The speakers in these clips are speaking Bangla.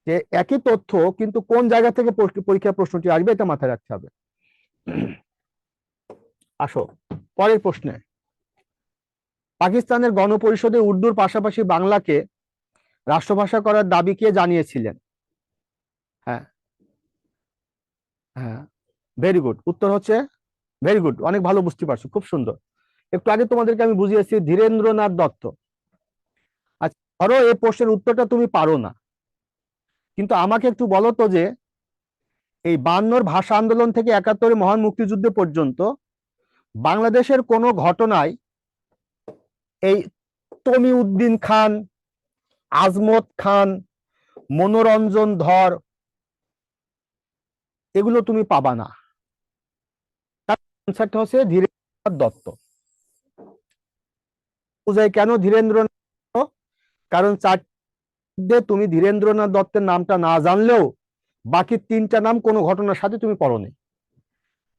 যে একই তথ্য কিন্তু কোন জায়গা থেকে পরীক্ষা প্রশ্নটি আসবে এটা মাথায় রাখতে হবে। আসো পরের প্রশ্নে। পাকিস্তানের গণপরিষদে উর্দুর পাশাপাশি বাংলাকে রাষ্ট্রভাষা করার দাবি কে জানিয়েছিলেন? হ্যাঁ, হ্যাঁ, ভেরি গুড, উত্তর হচ্ছে ভেরি গুড, অনেক ভালো বুঝতে পারছো, খুব সুন্দর। একটু আগে তোমাদেরকে আমি বুঝিয়েছি ধীরেন্দ্রনাথ দত্ত। আচ্ছা, ধরো এই প্রশ্নের উত্তরটা তুমি পারো না, কিন্তু আমাকে একটু বলো তো যে এই 52 ভাষা আন্দোলন থেকে 71 মহান মুক্তিযুদ্ধ পর্যন্ত বাংলাদেশের কোন ঘটনায় এই তমিউদ্দিন খান, আজমত খান, মনোরঞ্জন ধর এগুলো তুমি পাবা না। তার আনসারটা হচ্ছে ধীরেন্দ্রনাথ দত্ত। বুঝাই কেন ধীরেন্দ্রনাথ দত্ত? কারণ চারটে তুমি ধীরেন্দ্রনাথ দত্তের নামটা না জানলেও বাকি তিনটা নাম কোনো ঘটনার সাথে তুমি পড়োনি।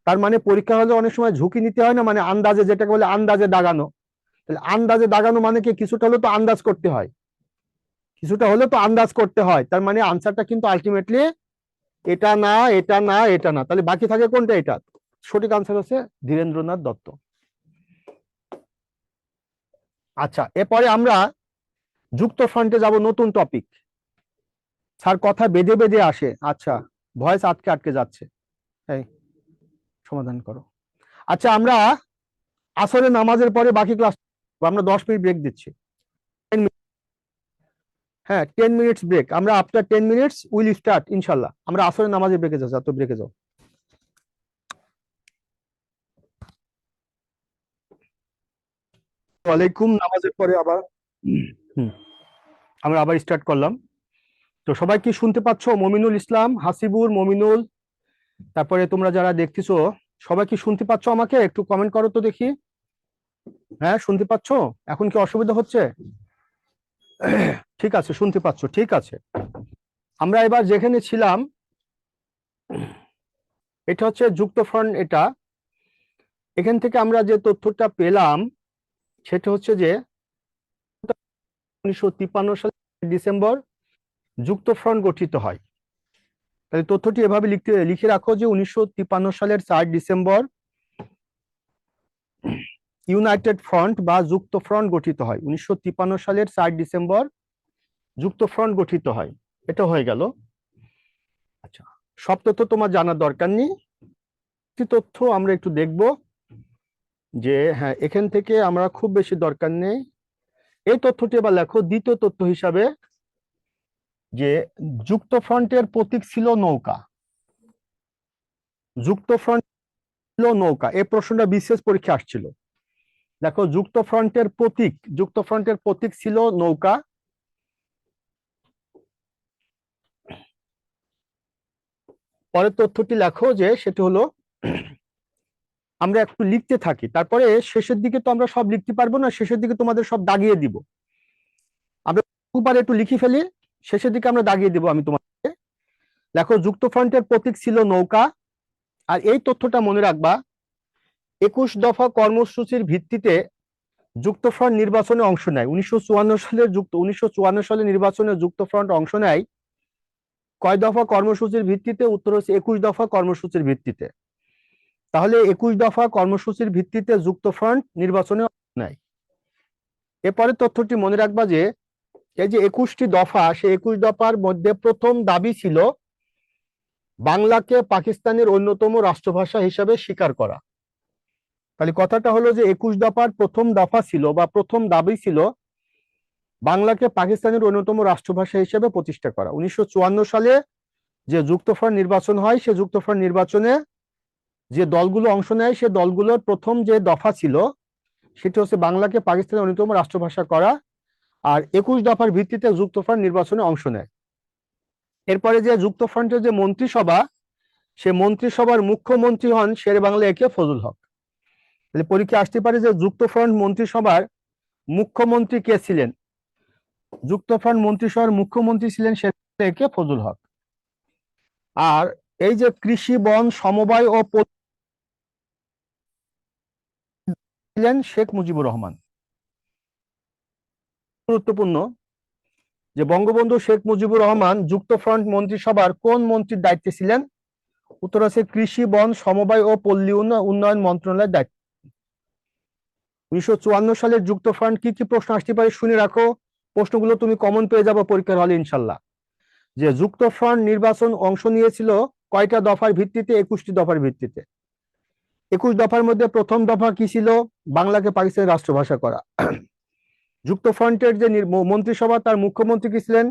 তার মানে পরীক্ষা হলে অনেক সময় ঝুঁকি নিতে হয় না, মানে আন্দাজে, যেটাকে বলে আন্দাজে দাগানো। তাহলে আন্দাজে দাগানো মানে কি, কিছুটা হলে তো আন্দাজ করতে হয়, কিছুটা হলে তো আন্দাজ করতে হয়। তার মানে আনসারটা কিন্তু আলটিমেটলি এটা না, এটা না, এটা না, তাহলে বাকি থাকে কোনটা? এটা। সঠিক আনসার হচ্ছে ধীরেন্দ্রনাথ দত্ত। আচ্ছা, এরপরে আমরা যুক্ত ফ্রন্টে যাব, নতুন টপিক। স্যার কথা বেঁধে বেঁধে আসে, আচ্ছা ভয়েস আটকে আটকে যাচ্ছে, এই সমাধান করো। আচ্ছা, আমরা আসরের নামাজের পরে বাকি ক্লাস, আমরা 10 মিনিট ব্রেক দিচ্ছি। 10 মিনিট, হ্যাঁ 10 মিনিটস ব্রেক, আমরা আফটার 10 মিনিটস উইল স্টার্ট ইনশাল্লাহ। আমরা আসরের নামাজে ব্রেকে যাচ্ছি, তো ব্রেকে যাও। ওয়ালাইকুম, নামাজের পরে আবার হুম, আমরা আবার স্টার্ট করলাম। তো সবাই কি শুনতে পাচ্ছ? মমিনুল ইসলাম, হাসিবুর, মমিনুল, তারপরে তোমরা যারা দেখতেছো, সবাই কি শুনতে পাচ্ছ? আমাকে একটু কমেন্ট করো তো দেখি। হ্যাঁ, শুনতে পাচ্ছ? এখন কি অসুবিধা হচ্ছে? ঠিক আছে, শুনতে পাচ্ছ, ঠিক আছে। আমরা এবার যেখানে ছিলাম, এটা হচ্ছে যুক্ত ফ্রন্ট। এটা এখান থেকে আমরা যে তথ্যটা পেলাম সেটা হচ্ছে যে 1953 সালে ডিসেম্বর যুক্ত ফ্রন্ট গঠিত হয়। তাহলে তথ্যটি এভাবে লিখে রাখো যে 1953 সালের 4 ডিসেম্বর ইউনাইটেড ফ্রন্ট বা যুক্ত ফ্রন্ট গঠিত হয়। 1953 সালের 4 ডিসেম্বর যুক্ত ফ্রন্ট গঠিত হয়। এটা হয়ে গেল। আচ্ছা, সব তথ্য তোমার জানার দরকার নেই, একটি তথ্য আমরা একটু দেখব যে হ্যাঁ এখান থেকে আমরা খুব বেশি দরকার নেই। এই তথ্যটি এবার লেখো দ্বিতীয় তথ্য হিসাবে, যে যুক্ত ফ্রন্টের প্রতীক ছিল নৌকা। যুক্ত ফ্রন্ট ছিল নৌকা, এই প্রশ্নটা বিশেষ পরীক্ষা আসছিল। দেখো, যুক্ত ফ্রন্টের প্রতীক ছিল নৌকা। পরের তথ্যটি লেখো যে সেটি হলো, আমরা একটু লিখতে থাকি, তারপরে শেষের দিকে তো আমরা সব লিখতে পারবো না, শেষের দিকে তোমাদের সব দাগিয়ে দিব। আমরা উপরে একটু লিখে ফেলি, শেষের দিকে আমরা দাগিয়ে দিব আমি তোমাকে। দেখো, যুক্ত ফ্রন্টের প্রতীক ছিল নৌকা। আর এই তথ্যটা মনে রাখবা, 21 দফা কর্মসূচির ভিত্তিতে যুক্তফ্রন্ট নির্বাচনে অংশ নেয়। 1954 সালে নির্বাচনে যুক্তফ্রন্ট অংশ নেয় কয় দফা কর্মসূচির ভিত্তিতে? উত্তর হচ্ছে 21 দফা কর্মসূচির ভিত্তিতে। তাহলে 21 দফা কর্মসূচির ভিত্তিতে যুক্তফ্রন্ট নির্বাচনে অংশ নেয়। এরপরে তথ্যটি মনে রাখবা যে এই যে 21টি দফা, সেই 21 দফার মধ্যে প্রথম দাবি ছিল বাংলাকে পাকিস্তানের অন্যতম রাষ্ট্রভাষা হিসেবে স্বীকার করা। তাহলে কথাটা হলো যে 21 দফার প্রথম দফা ছিল বা প্রথম দাবি ছিল বাংলাকে পাকিস্তানের অন্যতম রাষ্ট্রভাষা হিসেবে প্রতিষ্ঠা করা। 1954 সালে যে যুক্তফ্রন্ট নির্বাচন হয়, সে যুক্তফ্রন্ট নির্বাচনে যে দলগুলো অংশ নেয়, সে দলগুলোর প্রথম যে দফা ছিল সেটি হচ্ছে বাংলাকে পাকিস্তানের অন্যতম রাষ্ট্রভাষা করা। আর 21 দফার ভিত্তিতে যুক্তফ্রন্ট নির্বাচনে অংশ নেয়। এরপরে যে যুক্তফ্রন্টের যে মন্ত্রিসভা, সে মন্ত্রিসভার মুখ্যমন্ত্রী হন শের বাংলা একে ফজল হক। তাহলে পরীক্ষা আসতে পারে যে যুক্তফ্রন্ট মন্ত্রিসভার মুখ্যমন্ত্রী কে ছিলেন? যুক্তফ্রন্ট মন্ত্রিসভার মুখ্যমন্ত্রী ছিলেন শের বাংলা একে ফজল হক। আর এই যে কৃষি, বন, সমবায় ও ছিলেন শেখ মুজিবুর রহমান। গুরুত্বপূর্ণ, যে বঙ্গবন্ধু শেখ মুজিবুর রহমান যুক্তফ্রন্ট মন্ত্রিসভার কোন মন্ত্রীর দায়িত্বে ছিলেন? উত্তর আছে কৃষি, বন, সমবায় ও পল্লী উন্নয়ন মন্ত্রণালয়ের দায়িত্ব। 1954 সালের যুক্তফ্রন্ট কি কি প্রশ্ন আসতে পারে শুনে রাখো, প্রশ্নগুলো তুমি কমন পেয়ে যাবো পরীক্ষার হলে ইনশাল্লাহ। যে যুক্তফ্রন্ট নির্বাচন অংশ নিয়েছিল কয়টা দফার ভিত্তিতে? 21টি দফার ভিত্তিতে। 21 দফার মধ্যে প্রথম দফা কি ছিল? বাংলাকে পাকিস্তানের রাষ্ট্রভাষা করা। যুক্তফ্রন্টের যে মন্ত্রিসভা, তার মুখ্যমন্ত্রী কি ছিলেন?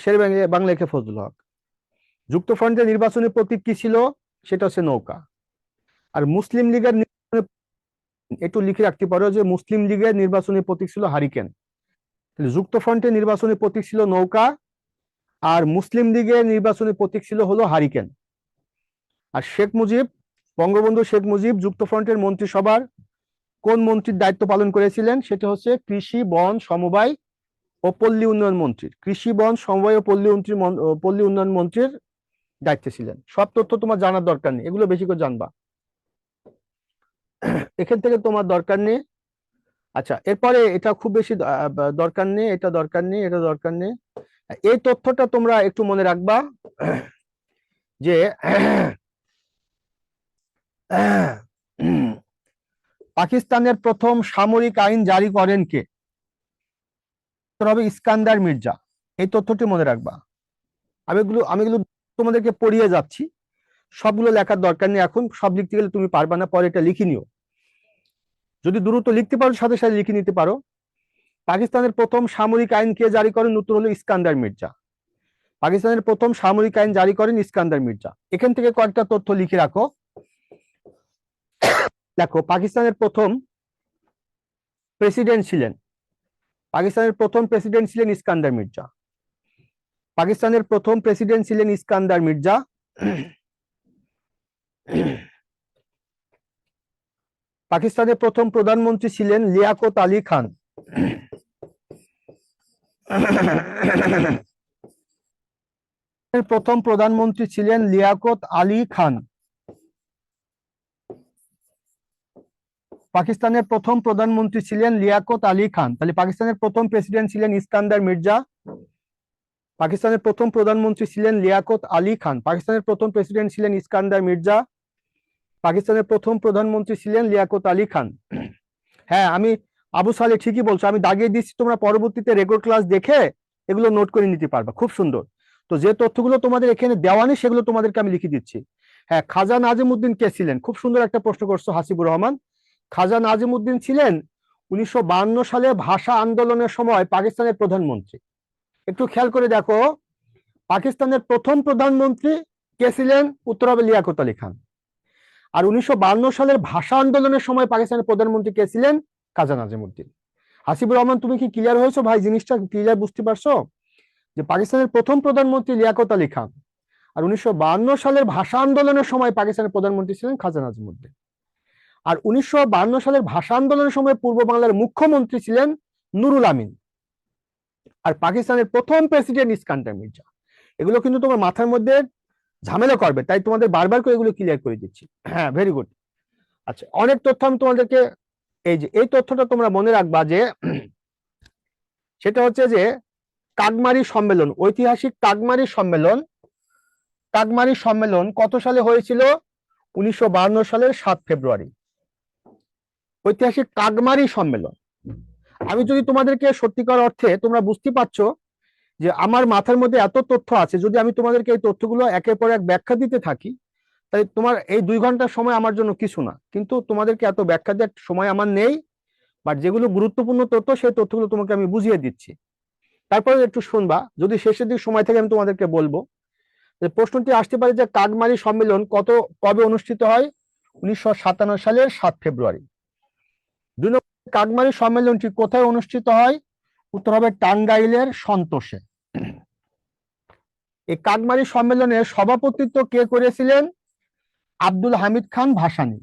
শের বাংলা কে ফজলুল হক। যুক্তফ্রন্টের নির্বাচনী প্রতীক কি ছিল? সেটা হচ্ছে নৌকা। আর মুসলিম লীগের একটু লিখে রাখতে পারো যে মুসলিম লীগের নির্বাচনী প্রতীক ছিল হারিকেন। যুক্তফ্রন্টের নির্বাচনী প্রতীক ছিল নৌকা, আর মুসলিম লীগের নির্বাচনী প্রতীক ছিল হলো হারিকেন। আর বঙ্গবন্ধু শেখ মুজিব যুক্তফ্রন্টের মন্ত্রিসভার কোন মন্ত্রীর দায়িত্ব পালন করেছিলেন? সেটা হচ্ছে কৃষি, বন, সমবায় ও পল্লী উন্নয়ন মন্ত্রীর। কৃষি, বন, সমবায় ও পল্লী উন্নয়ন মন্ত্রীর দায়িত্বে ছিলেন। সব তথ্য তোমার জানার দরকার নেই, এগুলো বেশি করে জানবা, এখান থেকে তোমার দরকার নেই। আচ্ছা, এরপরে এটা খুব বেশি দরকার নেই, এটা দরকার নেই, এটা দরকার নেই। এই তথ্যটা তোমরা একটু মনে রাখবা যে পাকিস্তানের প্রথম সামরিক আইন জারি করেন কে? হবে ইস্কান্দার মির্জা। এই তথ্যটি মনে রাখবা। আমি এগুলো তোমাদেরকে পড়িয়ে যাচ্ছি, সবগুলো লেখার দরকার নেই এখন, সব লিখতে গেলে তুমি পারবা না, পরে এটা লিখে নিও। যদি দ্রুত লিখতে পারো সাথে সাথে লিখে নিতে পারো। পাকিস্তানের প্রথম সামরিক আইন কে জারি করেন? উত্তর হলো ইস্কান্দার মির্জা। পাকিস্তানের প্রথম সামরিক আইন জারি করেন ইস্কান্দার মির্জা। এখান থেকে কয়েকটা তথ্য লিখে রাখো। দেখো, পাকিস্তানের প্রথম প্রেসিডেন্ট ছিলেন ইস্কান্দার মির্জা। পাকিস্তানের প্রথম প্রেসিডেন্ট ছিলেন ইস্কান্দার মির্জা। পাকিস্তানের প্রথম প্রধানমন্ত্রী ছিলেন লিয়াকত আলী খান। প্রথম প্রধানমন্ত্রী ছিলেন লিয়াকত আলী খান। পাকিস্তানের প্রথম প্রধানমন্ত্রী ছিলেন লিয়াকত আলী খান। তাহলে পাকিস্তানের প্রথম প্রেসিডেন্ট ছিলেন ইস্কান্দার মির্জা, পাকিস্তানের প্রথম প্রধানমন্ত্রী ছিলেন লিয়াকত আলী খান, পাকিস্তানের প্রথম প্রেসিডেন্ট ছিলেন ইস্কান্দার মির্জা, পাকিস্তানের প্রথম প্রধানমন্ত্রী ছিলেন লিয়াকত আলী খান। হ্যাঁ, আমি আবু সালে ঠিকই বলছো, আমি দাগিয়ে দিচ্ছি, তোমরা পরবর্তীতে রেকর্ড ক্লাস দেখে এগুলো নোট করে নিতে পারবা, খুব সুন্দর। তো যে তথ্যগুলো তোমাদের এখানে দেওয়া নেই সেগুলো তোমাদেরকে আমি লিখে দিচ্ছি। হ্যাঁ, খাজা নাজিমউদ্দিন কে ছিলেন? খুব সুন্দর একটা প্রশ্ন করছো হাসিবুর রহমান। খাজা নাজিমউদ্দিন ছিলেন 1952 সালে ভাষা আন্দোলনের সময় পাকিস্তানের প্রধানমন্ত্রী। একটু খেয়াল করে দেখো, পাকিস্তানের প্রথম প্রধানমন্ত্রী কে ছিলেন? উত্তর হবে লিয়াকত আলী খান। আর 1952 সালের ভাষা আন্দোলনের সময় পাকিস্তানের প্রধানমন্ত্রী কে ছিলেন? খাজা নাজিমউদ্দিন। হাসিবুর রহমান, তুমি কি ক্লিয়ার হয়েছো ভাই? জিনিসটা ক্লিয়ার বুঝতে পারছো যে পাকিস্তানের প্রথম প্রধানমন্ত্রী লিয়াকত আলী খান, আর 1952 সালের ভাষা আন্দোলনের সময় পাকিস্তানের প্রধানমন্ত্রী ছিলেন খাজা নাজিমউদ্দিন। আর 1952 সালের ভাষা আন্দোলনের সময় পূর্ব বাংলার মুখ্যমন্ত্রী ছিলেন নুরুল আমিন। আর পাকিস্তানের প্রথম প্রেসিডেন্ট ইস্কান্দার মির্জা। এগুলো কিন্তু তোমার মাথার মধ্যে ঝামেলা করবে, তাই তোমাদের বারবার করে এগুলো ক্লিয়ার করে দিচ্ছি। হ্যাঁ, ভেরি গুড। আচ্ছা, অনেক তথ্য আমি তোমাদেরকে, এই তথ্যটা তোমরা মনে রাখবা যে সেটা হচ্ছে যে কাগমারি সম্মেলন, ঐতিহাসিক কাগমারি সম্মেলন কত সালে হয়েছিল? 1952 সালের 7 ফেব্রুয়ারি। ঐতিহাসিক কাগমারি সম্মেলন। আমি যদি তোমাদেরকে সত্যিকার অর্থে, তোমরা বুঝতে পারছো যে আমার মাথার মধ্যে এত তথ্য আছে, যদি আমি তোমাদেরকে এই তথ্যগুলো একের পর এক ব্যাখ্যা দিতে থাকি, তাই তোমার এই 2 ঘন্টার সময় আমার জন্য কিছু না, কিন্তু তোমাদেরকে এত ব্যাখ্যা দেওয়ার সময় আমার নেই। বাট যেগুলো গুরুত্বপূর্ণ তথ্য, সেই তথ্যগুলো তোমাকে আমি বুঝিয়ে দিচ্ছি, তারপরে একটু শুনবা। যদি শেষের দিকে সময় থাকে আমি তোমাদেরকে বলবো। যে প্রশ্নটি আসতে পারে যে কাগমারি সম্মেলন কবে অনুষ্ঠিত হয়? 1957 সালের 7 ফেব্রুয়ারি। 2 নম্বর, কাগমারি সম্মেলনটি কোথায় অনুষ্ঠিত হয়? উত্তর হবে টাঙ্গাইলের সন্তোষে। এই কাগমারি সম্মেলনের সভাপতিত্ব কে করেছিলেন? আব্দুল হামিদ খান ভাসানী।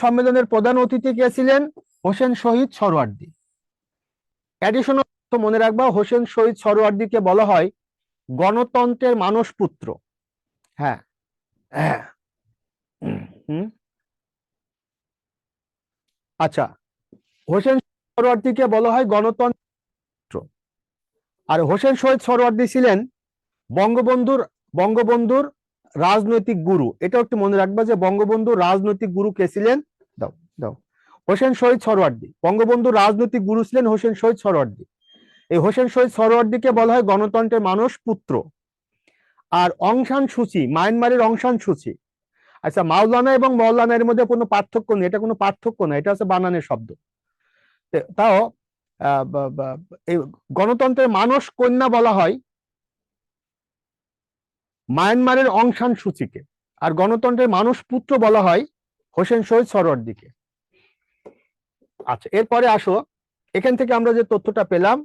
সম্মেলনের প্রধান অতিথি কে ছিলেন? হোসেন শহীদ সরওয়ার্দী। অ্যাডিশনাল মনে রাখবা, হোসেন শহীদ সরওয়ার্দীকে বলা হয় গণতন্ত্রের মানসপুত্র। হ্যাঁ, আচ্ছা, হোসেন সরওয়ার্দীকে বলা হয় গণতন্ত্র। আর হোসেন শহীদ সোহরাওয়ার্দী ছিলেন বঙ্গবন্ধুর বঙ্গবন্ধুর রাজনৈতিক গুরু। এটাও একটু মনে রাখবা যে বঙ্গবন্ধুর রাজনৈতিক গুরু কে ছিলেন। দাও দাও, হোসেন শহীদ সোহরাওয়ার্দী। বঙ্গবন্ধুর রাজনৈতিক গুরু ছিলেন হোসেন শহীদ সোহরাওয়ার্দী। এই হোসেন শহীদ সোহরাওয়ার্দীকে বলা হয় গণতন্ত্রের মানস পুত্র। আর অং সান সুচি, মায়ানমারের অং সান সুচি। আচ্ছা, মাওলানা এবং মৌলানার মধ্যে কোনো পার্থক্য নেই, এটা কোনো পার্থক্য না, এটা হচ্ছে বানানের শব্দ। তাও এই গণতন্ত্রের মানস কন্যা বলা হয় মায়ানমারের অং সান সুচিকে, আর গণতন্ত্রের মানস পুত্র বলা হয় হোসেন শহীদ সোহরাওয়ার্দীকে। আচ্ছা, এরপরে আসো, এখান থেকে আমরা যে তথ্যটা পেলাম,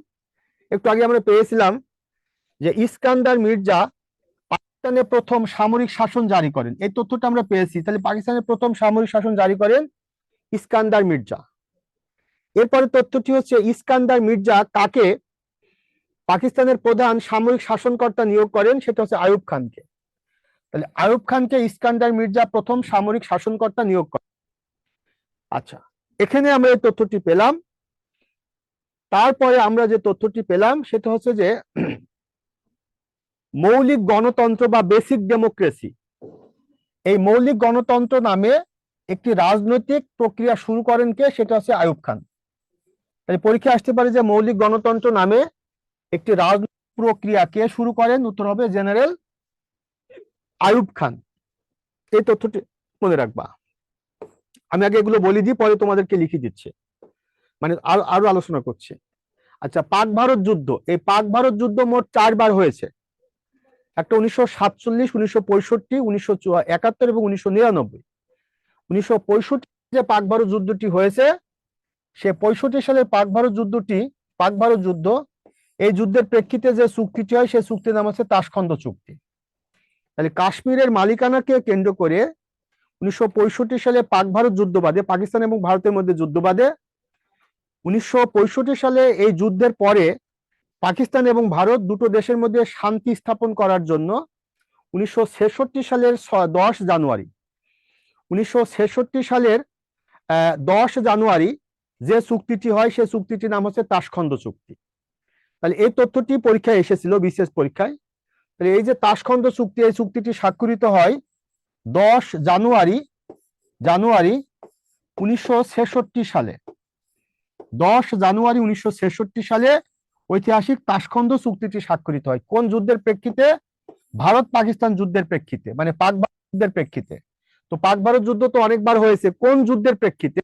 একটু আগে আমরা পেয়েছিলাম যে ইস্কান্দার মির্জা পাকিস্তানে প্রথম সামরিক শাসন জারি করেন। এই তথ্যটা আমরা পেয়েছি। তাহলে পাকিস্তানের প্রথম সামরিক শাসন জারি করেন ইস্কান্দার মির্জা। এরপরে তথ্যটি হচ্ছে ইস্কান্দার মির্জা কাকে পাকিস্তানের প্রধান সামরিক শাসনকর্তা নিয়োগ করেন, সেটা হচ্ছে আইয়ুব খানকে। তাহলে আইয়ুব খানকে ইস্কান্দার মির্জা প্রথম সামরিক শাসনকর্তা নিয়োগ করেন। আচ্ছা, এখানে আমরা এই তথ্যটি পেলাম। তারপরে আমরা যে তথ্যটি পেলাম সেটা হচ্ছে যে মৌলিক গণতন্ত্র বা বেসিক ডেমোক্রেসি, এই মৌলিক গণতন্ত্র নামে একটি রাজনৈতিক প্রক্রিয়া শুরু করেন কে, সেটা হচ্ছে আইয়ুব খান। তাহলে পরীক্ষা আসতে পারে যে মৌলিক গণতন্ত্র নামে একটি রাজনৈতিক প্রক্রিয়া কে শুরু করেন, উত্তর হবে জেনারেল আইয়ুব খান। এই তথ্যটি মনে রাখবা। আমি আগে এগুলো বলে দিই, পরে তোমাদেরকে লিখে দিচ্ছে, মানে আরো আলোচনা করছি। আচ্ছা, পাক ভারত যুদ্ধ, এই পাক ভারত যুদ্ধ মোট 4 বার হয়েছে। একটা 1947, 1965, 1971 এবং 1999। 1965 যে পাক ভারত যুদ্ধটি হয়েছে, সে 65 সালের পাক ভারত যুদ্ধ, এই যুদ্ধের প্রেক্ষিতে যে চুক্তিটি হয় সে চুক্তির নাম হচ্ছে তাশখন্দ চুক্তি। তাহলে কাশ্মীরের মালিকানাকে কেন্দ্র করে 1965 সালে পাক ভারত যুদ্ধ বাদে, পাকিস্তান এবং ভারতের মধ্যে যুদ্ধ বাদে, 1965 সালে এই যুদ্ধের পরে পাকিস্তান এবং ভারত দুটো দেশের মধ্যে শান্তি স্থাপন করার জন্য 1966 সালের 10 জানুয়ারি যে চুক্তিটি হয় সে চুক্তিটির নাম হচ্ছে তাশখন্দ চুক্তি। তাহলে এই তথ্যটি পরীক্ষায় এসেছিল, বিশেষ পরীক্ষায়। তাহলে এই যে তাশখন্দ চুক্তি, এই চুক্তিটি স্বাক্ষরিত হয় 10 জানুয়ারি 1966 সালে। 10 জানুয়ারি 1966 সালে ঐতিহাসিক তাশখন্দ চুক্তিটি স্বাক্ষরিত হয়। কোন যুদ্ধের প্রেক্ষিতে? ভারত পাকিস্তান যুদ্ধের প্রেক্ষিতে, মানে পাক ভারত যুদ্ধের প্রেক্ষিতে। তো পাক ভারত যুদ্ধ তো অনেকবার হয়েছে, কোন যুদ্ধের প্রেক্ষিতে?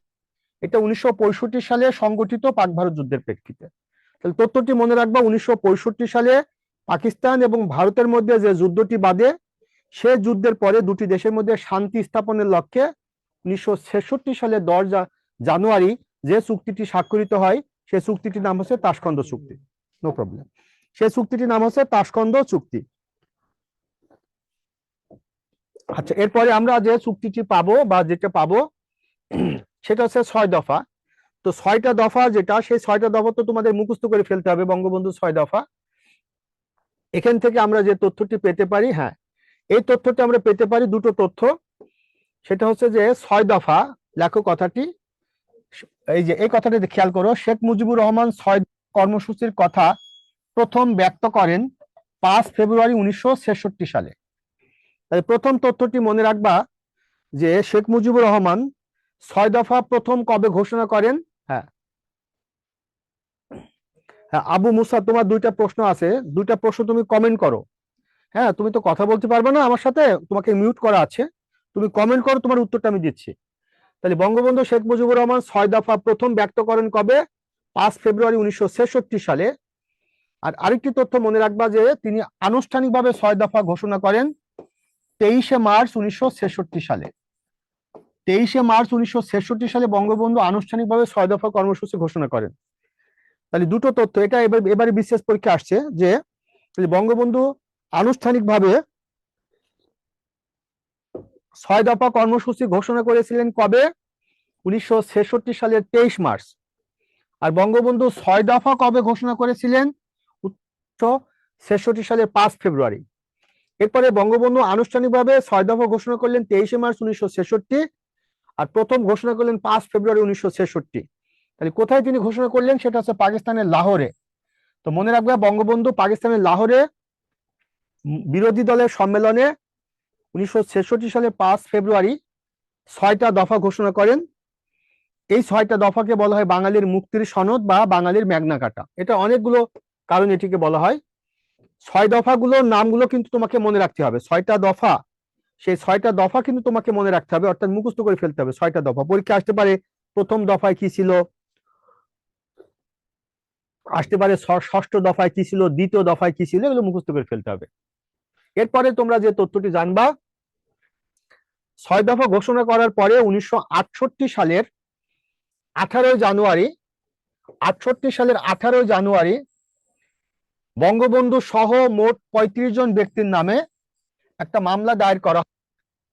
এটা 1965 সালে সংগঠিত পাক ভারত যুদ্ধের প্রেক্ষিতে। তাহলে তথ্যটি মনে রাখবা, 1965 সালে পাকিস্তান এবং ভারতের মধ্যে যে যুদ্ধটি বাধে, সে যুদ্ধের পরে দুটি দেশের মধ্যে শান্তি স্থাপনের লক্ষ্যে 1966 সালে 10 জানুয়ারি যে চুক্তিটি স্বাক্ষরিত হয় সে চুক্তিটির নাম হচ্ছে তাশখন্দ চুক্তি। নো প্রবলেম, সে চুক্তিটির নাম হচ্ছে তাশখন্দ চুক্তি। আচ্ছা, এরপরে আমরা যে চুক্তিটি পাবো বা যেটা পাবো সেটা হচ্ছে 6 দফা। তো 6টা দফা যেটা, সেই 6টা দফা তো তোমাদের মুখস্থ করে ফেলতে হবে, বঙ্গবন্ধু 6 দফা। এখান থেকে আমরা যে তথ্যটি পেতে পারি, হ্যাঁ, এই তথ্যটি আমরা পেতে পারি দুটো তথ্য। সেটা হচ্ছে যে 6 দফা, লেখো কথাটি, এই যে এই কথাটি খেয়াল করো, শেখ মুজিবুর রহমান 6 কর্মসূচির কথা প্রথম ব্যক্ত করেন 5 ফেব্রুয়ারি 1966 সালে। তাই প্রথম তথ্যটি মনে রাখবা যে শেখ মুজিবুর রহমান 6 দফা প্রথম কবে ঘোষণা করেন। হ্যাঁ হ্যাঁ, আবু মুসা, তোমার 2টা প্রশ্ন আছে, 2টা প্রশ্ন তুমি কমেন্ট করো। হ্যাঁ, তুমি তো কথা বলতে পারবে না আমার সাথে, তোমাকে মিউট করা আছে, তুমি কমেন্ট করো, তোমার উত্তরটা আমি দিচ্ছি। তাহলে বঙ্গবন্ধু শেখ মুজিবুর রহমান 6 দফা প্রথম ব্যক্ত করেন কবে? 5 ফেব্রুয়ারি 1966 সালে। আর আরেকটি তথ্য মনে রাখবা যে তিনি আনুষ্ঠানিকভাবে 6 দফা ঘোষণা করেন 23 মার্চ 1966 সালে। 23 মার্চ 1966 সালে বঙ্গবন্ধু আনুষ্ঠানিকভাবে 6 দফা কর্মসূচি ঘোষণা করেন। তাহলে দুটো তথ্য, এটা এবারে বিশেষ পরীক্ষা আসছে যে বঙ্গবন্ধু আনুষ্ঠানিকভাবে 6 দফা কর্মসূচি ঘোষণা করেছিলেন কবে? 1966 সালের 23 মার্চ। আর বঙ্গবন্ধু 6 দফা কবে ঘোষণা করেছিলেন? 1966 সালের 5 ফেব্রুয়ারি। এরপরে বঙ্গবন্ধু আনুষ্ঠানিকভাবে 6 দফা ঘোষণা করলেন 23 মার্চ 1966, আর প্রথম ঘোষণা করলেন 5 ফেব্রুয়ারি 1966। তাহলে কোথায় তিনি ঘোষণা করলেন? সেটা হচ্ছে পাকিস্তানের লাহোরে। তো মনে রাখবে বঙ্গবন্ধু পাকিস্তানের লাহোরে বিরোধী দলের সম্মেলনে 1966 সালের 5 ফেব্রুয়ারি 6টা দফা ঘোষণা করেন। এই 6টা দফাকে বলা হয় বাঙালির মুক্তির সনদ বা বাঙালির ম্যাগনা কার্টা। এটা অনেকগুলো কারণ এটিকে বলা হয়। 6 দফাগুলোর নামগুলো কিন্তু তোমাকে মনে রাখতে হবে। 6টা দফা, সেই 6টা দফা কিন্তু তোমাকে মনে রাখতে হবে, অর্থাৎ মুখস্থ করে ফেলতে হবে। 6টা দফা পরীক্ষা আসতে পারে। প্রথম দফায় কি ছিল, আসতে পারে ষষ্ঠ দফায় কি ছিল, দ্বিতীয় দফায় কি ছিল, এগুলো মুখস্থ করে ফেলতে হবে। এরপরে তোমরা যে তথ্যটি জানবা, 6 দফা ঘোষণা করার পরে 1968 সালের 18 জানুয়ারি 18 জানুয়ারি বঙ্গবন্ধু সহ মোট 35 জন ব্যক্তির নামে একটা মামলা দায়ের করা,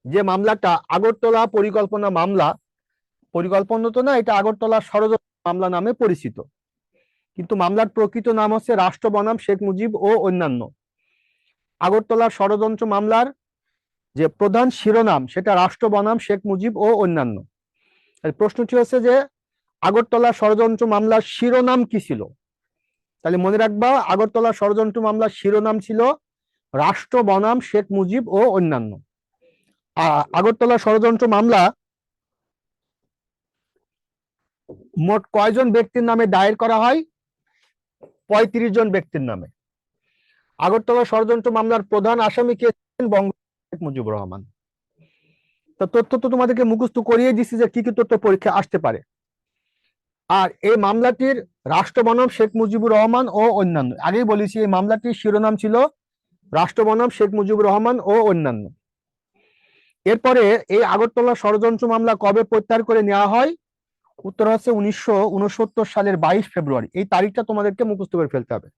যে মামলাটা আগরতলা পরিকল্পনা মামলা। পরিকল্পনা তো না, এটা আগরতলা ষড়যন্ত্র মামলা নামে পরিচিত, কিন্তু মামলার প্রকৃত নাম হচ্ছে রাষ্ট্র বনাম শেখ মুজিব ও অন্যান্য। আগরতলা ষড়যন্ত্র মামলার যে প্রধান শিরোনাম সেটা রাষ্ট্র বনাম শেখ মুজিব ও অন্যান্য। প্রশ্নটি হচ্ছে যে আগরতলা ষড়যন্ত্র মামলার শিরোনাম কি ছিল? তাহলে মনে রাখবা, আগরতলা ষড়যন্ত্র মামলার শিরোনাম ছিল রাষ্ট্র বনাম শেখ মুজিব ও অন্যান্য। আগরতলা ষড়যন্ত্র মামলা মোট কয়জন ব্যক্তির নামে দায়ের করা হয়? 35 জন ব্যক্তির নামে। আগরতলা ষড়যন্ত্র মামলার প্রধান আসামি কে ছিলেন? বঙ্গবন্ধু শেখ মুজিবুর রহমান। তো তথ্য তো তোমাদেরকে মুখস্থ করিয়ে দিচ্ছি যে কি কি তথ্য পরীক্ষা আসতে পারে। আর এই মামলাটির রাষ্ট্র বনাম শেখ মুজিবুর রহমান ও অন্যান্য, আগেই বলেছি এই মামলাটির শিরোনাম ছিল রাষ্ট্র বনাম শেখ মুজিবুর রহমান ও অন্যান্য। এরপরে এই আগরতলা ষড়যন্ত্র মামলা কবে প্রত্যাহার করে নেওয়া হয়? উত্তর হচ্ছে 1969 সালের 22 ফেব্রুয়ারি। এই তারিখটা তোমাদেরকে মুখস্থ করে ফেলতে হবে।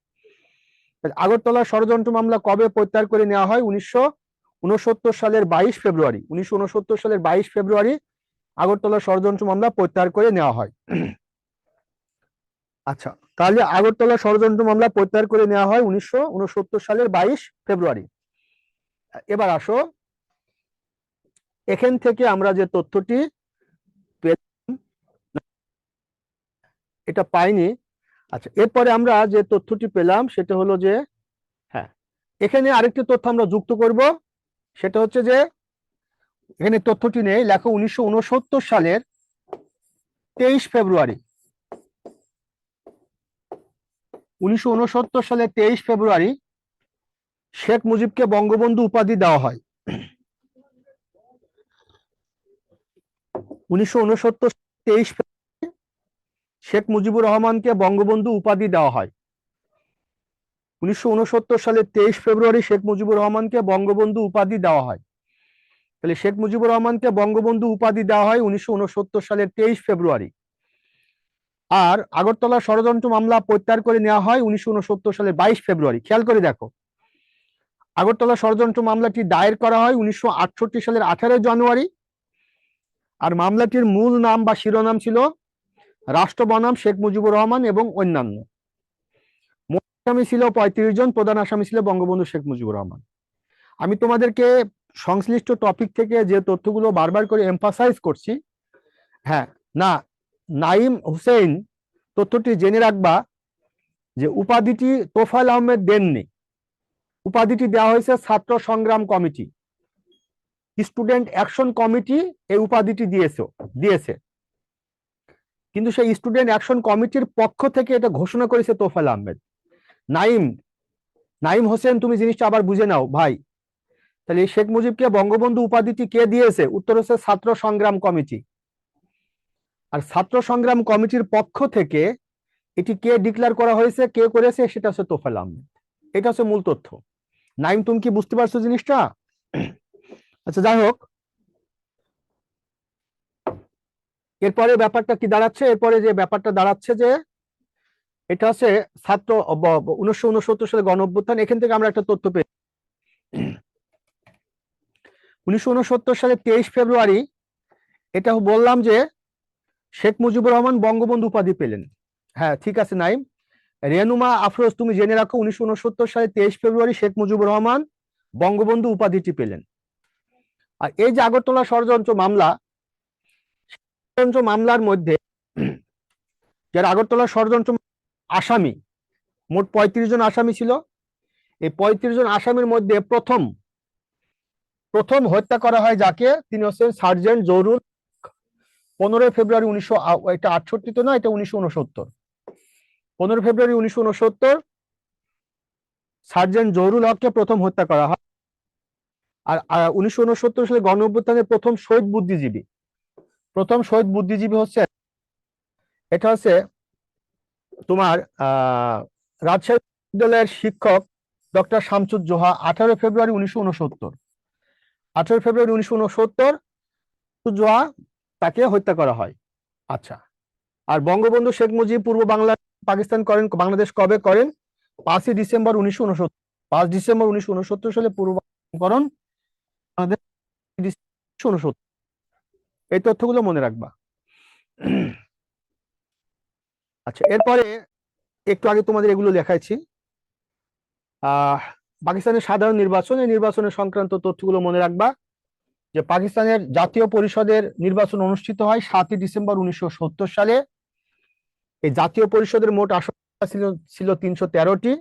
আগরতলা ষড়যন্ত্র মামলা কবে প্রত্যাহার করে নেওয়া হয়? 1969 সালের 22 ফেব্রুয়ারি। 1969 সালের 22 ফেব্রুয়ারি আগরতলা ষড়যন্ত্র মামলা প্রত্যাহার করে নেওয়া হয়। আচ্ছা, তাহলে আগরতলা ষড়যন্ত্র মামলা প্রত্যাহার করে নেওয়া হয় 1969 সালের 22 ফেব্রুয়ারি। এবার আসো, এখান থেকে আমরা যে তথ্যটি এটা পাইনি। আচ্ছা, এরপরে আমরা যে তথ্যটি পেলাম সেটা হলো যে, হ্যাঁ, এখানে আরেকটি তথ্য আমরা যুক্ত করব। সেটা হচ্ছে যে এখানে তথ্যটি নেই, লেখো 1969 সালের 23 ফেব্রুয়ারি। 1969 সালের 23 ফেব্রুয়ারি শেখ মুজিবকে বঙ্গবন্ধু উপাধি দেওয়া হয়। 1969 23 ফেব্রুয়ারি শেখ মুজিবুর রহমানকে বঙ্গবন্ধু উপাধি দেওয়া হয়। 1969 সালের 23 ফেব্রুয়ারি শেখ মুজিবুর রহমানকে বঙ্গবন্ধু উপাধি দেওয়া হয়। তাহলে শেখ মুজিবুর রহমানকে বঙ্গবন্ধু উপাধি দেওয়া হয় 1969 সালের 23 ফেব্রুয়ারি। আর আগরতলা ষড়যন্ত্র মামলা প্রত্যাহার করে নেওয়া হয় 1969 সালের 22 ফেব্রুয়ারি। খেয়াল করে দেখো, আগরতলা ষড়যন্ত্র মামলাটি দায়ের করা হয় 1968 সালের 18 জানুয়ারি। আর মামলাটির মূল নাম বা শিরোনাম ছিল রাষ্ট্র বনাম শেখ মুজিবুর রহমান এবং অন্যান্য। মোট আসামি ছিল 35 জন, প্রধান আসামি ছিল বঙ্গবন্ধু শেখ মুজিবুর রহমান। আমি তোমাদেরকে সংশ্লিষ্ট টপিক থেকে যে তথ্যগুলো বারবার করে এমফাসাইজ করছি, হ্যাঁ, না, নাইম হুসেইন তথ্যটি জেনে রাখবা যে উপাধিটি তোফায়েল আহমেদ দেননি। উপাধিটি দেওয়া হয়েছে ছাত্র সংগ্রাম কমিটি, স্টুডেন্ট অ্যাকশন কমিটি এই উপাধিটি দিয়েছে, কিন্তু সেই স্টুডেন্ট অ্যাকশন কমিটির পক্ষ থেকে এটা ঘোষণা করেছে তোফায়েল আহমেদ। নাইম হোসেন, তুমি জিনিসটা আবার বুঝে নাও ভাই। তাহলে শেখ মুজিবকে বঙ্গবন্ধু উপাধিটি কে দিয়েছে? উত্তর হচ্ছে ছাত্র সংগ্রাম কমিটি। আর ছাত্র সংগ্রাম কমিটির পক্ষ থেকে এটি কে ডিক্লেয়ার করা হয়েছে, কে করেছে, সেটা হচ্ছে তোফায়েল আহমেদ। এটা হচ্ছে মূল তথ্য। নাইম, তুমি কি বুঝতে পারছো জিনিসটা? আচ্ছা, যাই হোক, এরপরে ব্যাপারটা কি দাঁড়াচ্ছে? এরপরে যে ব্যাপারটা দাঁড়াচ্ছে যে এটা হচ্ছে ছাত্র 1969 সালে গণ অভ্যুত্থান। এখান থেকে আমরা একটা তথ্য পেয়েছি। 1969 সালে 23 ফেব্রুয়ারি এটা বললাম যে শেখ মুজিবুর রহমান বঙ্গবন্ধু উপাধি পেলেন। হ্যাঁ, ঠিক আছে নাইম। রেনুমা আফরোজ, তুমি জেনে রাখো 1969 সালে 23 ফেব্রুয়ারি শেখ মুজিবুর রহমান বঙ্গবন্ধু উপাধিটি পেলেন। আর এই যে আগরতলা ষড়যন্ত্র মামলার মধ্যে যারা আগরতলা ষড়যন্ত্র আসামি, মোট 35 জন আসামি ছিল। এই 35 জন আসামির মধ্যে প্রথম হত্যা করা হয় যাকে, তিনি হচ্ছেন সার্জেন্ট জহুরুল। 15 ফেব্রুয়ারি 1968, এটা 68 তো না, এটা 1969। 15 ফেব্রুয়ারি 1969 সার্জেন্ট জহুরুল হককে প্রথম হত্যা করা হয়। আর 1969 সালে গণ অভ্যুত্থানের প্রথম শহীদ বুদ্ধিজীবী হচ্ছে, এটা হচ্ছে তোমার রাজশাহী বিশ্ববিদ্যালয়ের শিক্ষক ডক্টর শামসুজ্জোহা। 18 ফেব্রুয়ারি 1969, 18 ফেব্রুয়ারি 1969 জোহা তাকে হত্যা করা হয়। আচ্ছা, আর বঙ্গবন্ধু শেখ মুজিব পূর্ব বাংলা বাংলাদেশ কবে করেন? 5ই ডিসেম্বর 1969। 5 ডিসেম্বর 1969 সালে পূর্ব বাংলাদেশকরণ, 1969। এই তথ্যগুলো মনে রাখবা। আচ্ছা, এরপরে একটু আগে তোমাদের এগুলো লেখাইছি। পাকিস্তানের সাধারণ নির্বাচন, এই নির্বাচনের সংক্রান্ত তথ্যগুলো মনে রাখবা যে পাকিস্তানের জাতীয় পরিষদের নির্বাচন অনুষ্ঠিত হয় 7ই ডিসেম্বর 1970 সালে। এই জাতীয় পরিষদের মোট আসন ছিল 313টি,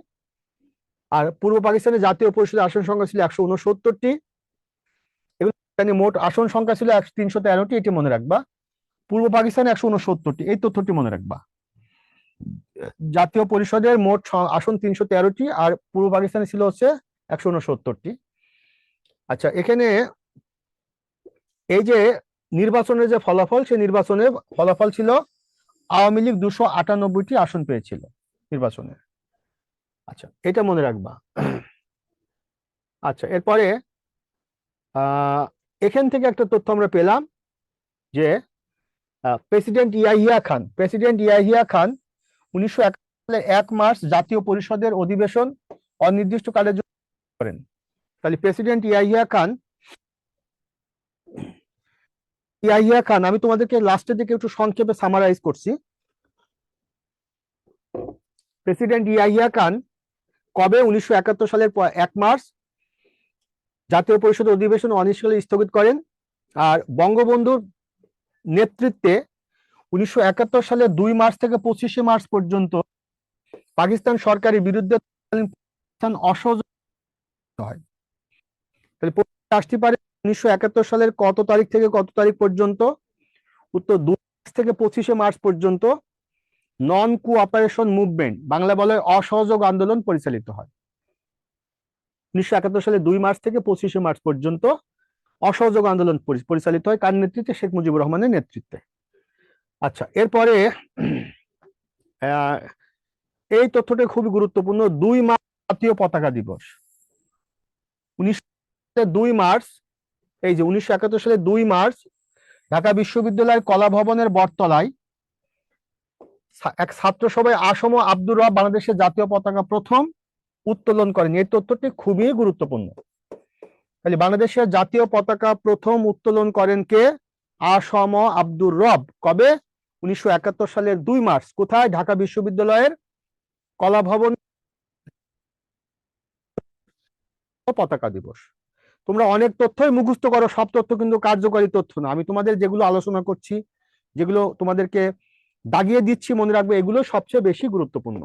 আর পূর্ব পাকিস্তানের জাতীয় পরিষদের আসন সংখ্যা ছিল 169টি, এবং মোট আসন সংখ্যা ছিল 313টি। এটি মনে রাখবা। পূর্ব পাকিস্তানে 169টি, এই তথ্যটি মনে রাখবা। জাতীয় পরিষদের মোট আসন 313টি, আর পূর্ব পাকিস্তানে ছিল হচ্ছে 169টি। আচ্ছা, এখানে এই যে নির্বাচনের যে ফলাফল, সেই নির্বাচনের ফলাফল ছিল আওয়ামী লীগ 298টি আসন পেয়েছিল নির্বাচনে। আচ্ছা, এটা মনে রাখবা। আচ্ছা, এরপরে এখান থেকে একটা তথ্য আমরা পেলাম যে প্রেসিডেন্ট ইয়াহিয়া খান 1971 সালের 1 মার্চ জাতীয় পরিষদের অধিবেশন অনির্দিষ্টকালের জন্য করেন। তাহলে প্রেসিডেন্ট ইয়াহিয়া খান, আমি তোমাদেরকে লাস্টের দিকে একটু সংক্ষেপে সামারাইজ করছি। প্রেসিডেন্ট ইয়াহিয়া খান কবে 1971 সালের 1 মার্চ জাতীয় পরিষদের অধিবেশন অনির্দিষ্টকালে স্থগিত করেন, আর বঙ্গবন্ধুর নেতৃত্বে 1971 সালের 2 মার্চ থেকে 25শে মার্চ পর্যন্ত পাকিস্তান সরকারের বিরুদ্ধে অসহযোগ হয়। তাহলে আসতে পারে 1971 সালের কত তারিখ থেকে কত তারিখ পর্যন্ত? উত্তর 2 মার্চ থেকে 25শে মার্চ পর্যন্ত নন কোঅপারেশন মুভমেন্ট, বাংলা বলে অসহযোগ আন্দোলন পরিচালিত হয়। 1971 সালে 2 মার্চ থেকে 25শে মার্চ পর্যন্ত অসহযোগ আন্দোলন পরিচালিত হয়। কার নেতৃত্বে? শেখ মুজিবুর রহমানের নেতৃত্বে। আচ্ছা, এরপরে এই তথ্যটা খুবই গুরুত্বপূর্ণ। 2 মার্চ জাতীয় পতাকা দিবস। 2 মার্চ, এই যে 1971 সালে 2 মার্চ ঢাকা বিশ্ববিদ্যালয়ের কলা ভবনের বটতলায় এক ছাত্র সভায় আসম আব্দুর রব বাংলাদেশের জাতীয় পতাকা প্রথম উত্তোলন করেন। এই তথ্যটি খুবই গুরুত্বপূর্ণ। তাহলে বাংলাদেশের জাতীয় পতাকা প্রথম উত্তোলন করেন কে? আসম আব্দুর রব। কবে? 1971 সালের 2 মার্চ। কোথায়? ঢাকা বিশ্ববিদ্যালয়ের কলা ভবন পতাকা দিবস। তোমরা অনেক তথ্যই মুখস্থ করো, সব তথ্য কিন্তু কার্যকরী তথ্য না। আমি তোমাদের যেগুলো আলোচনা করছি, যেগুলো তোমাদেরকে দাগিয়ে দিচ্ছি, মনে রাখবে এগুলো সবচেয়ে বেশি গুরুত্বপূর্ণ।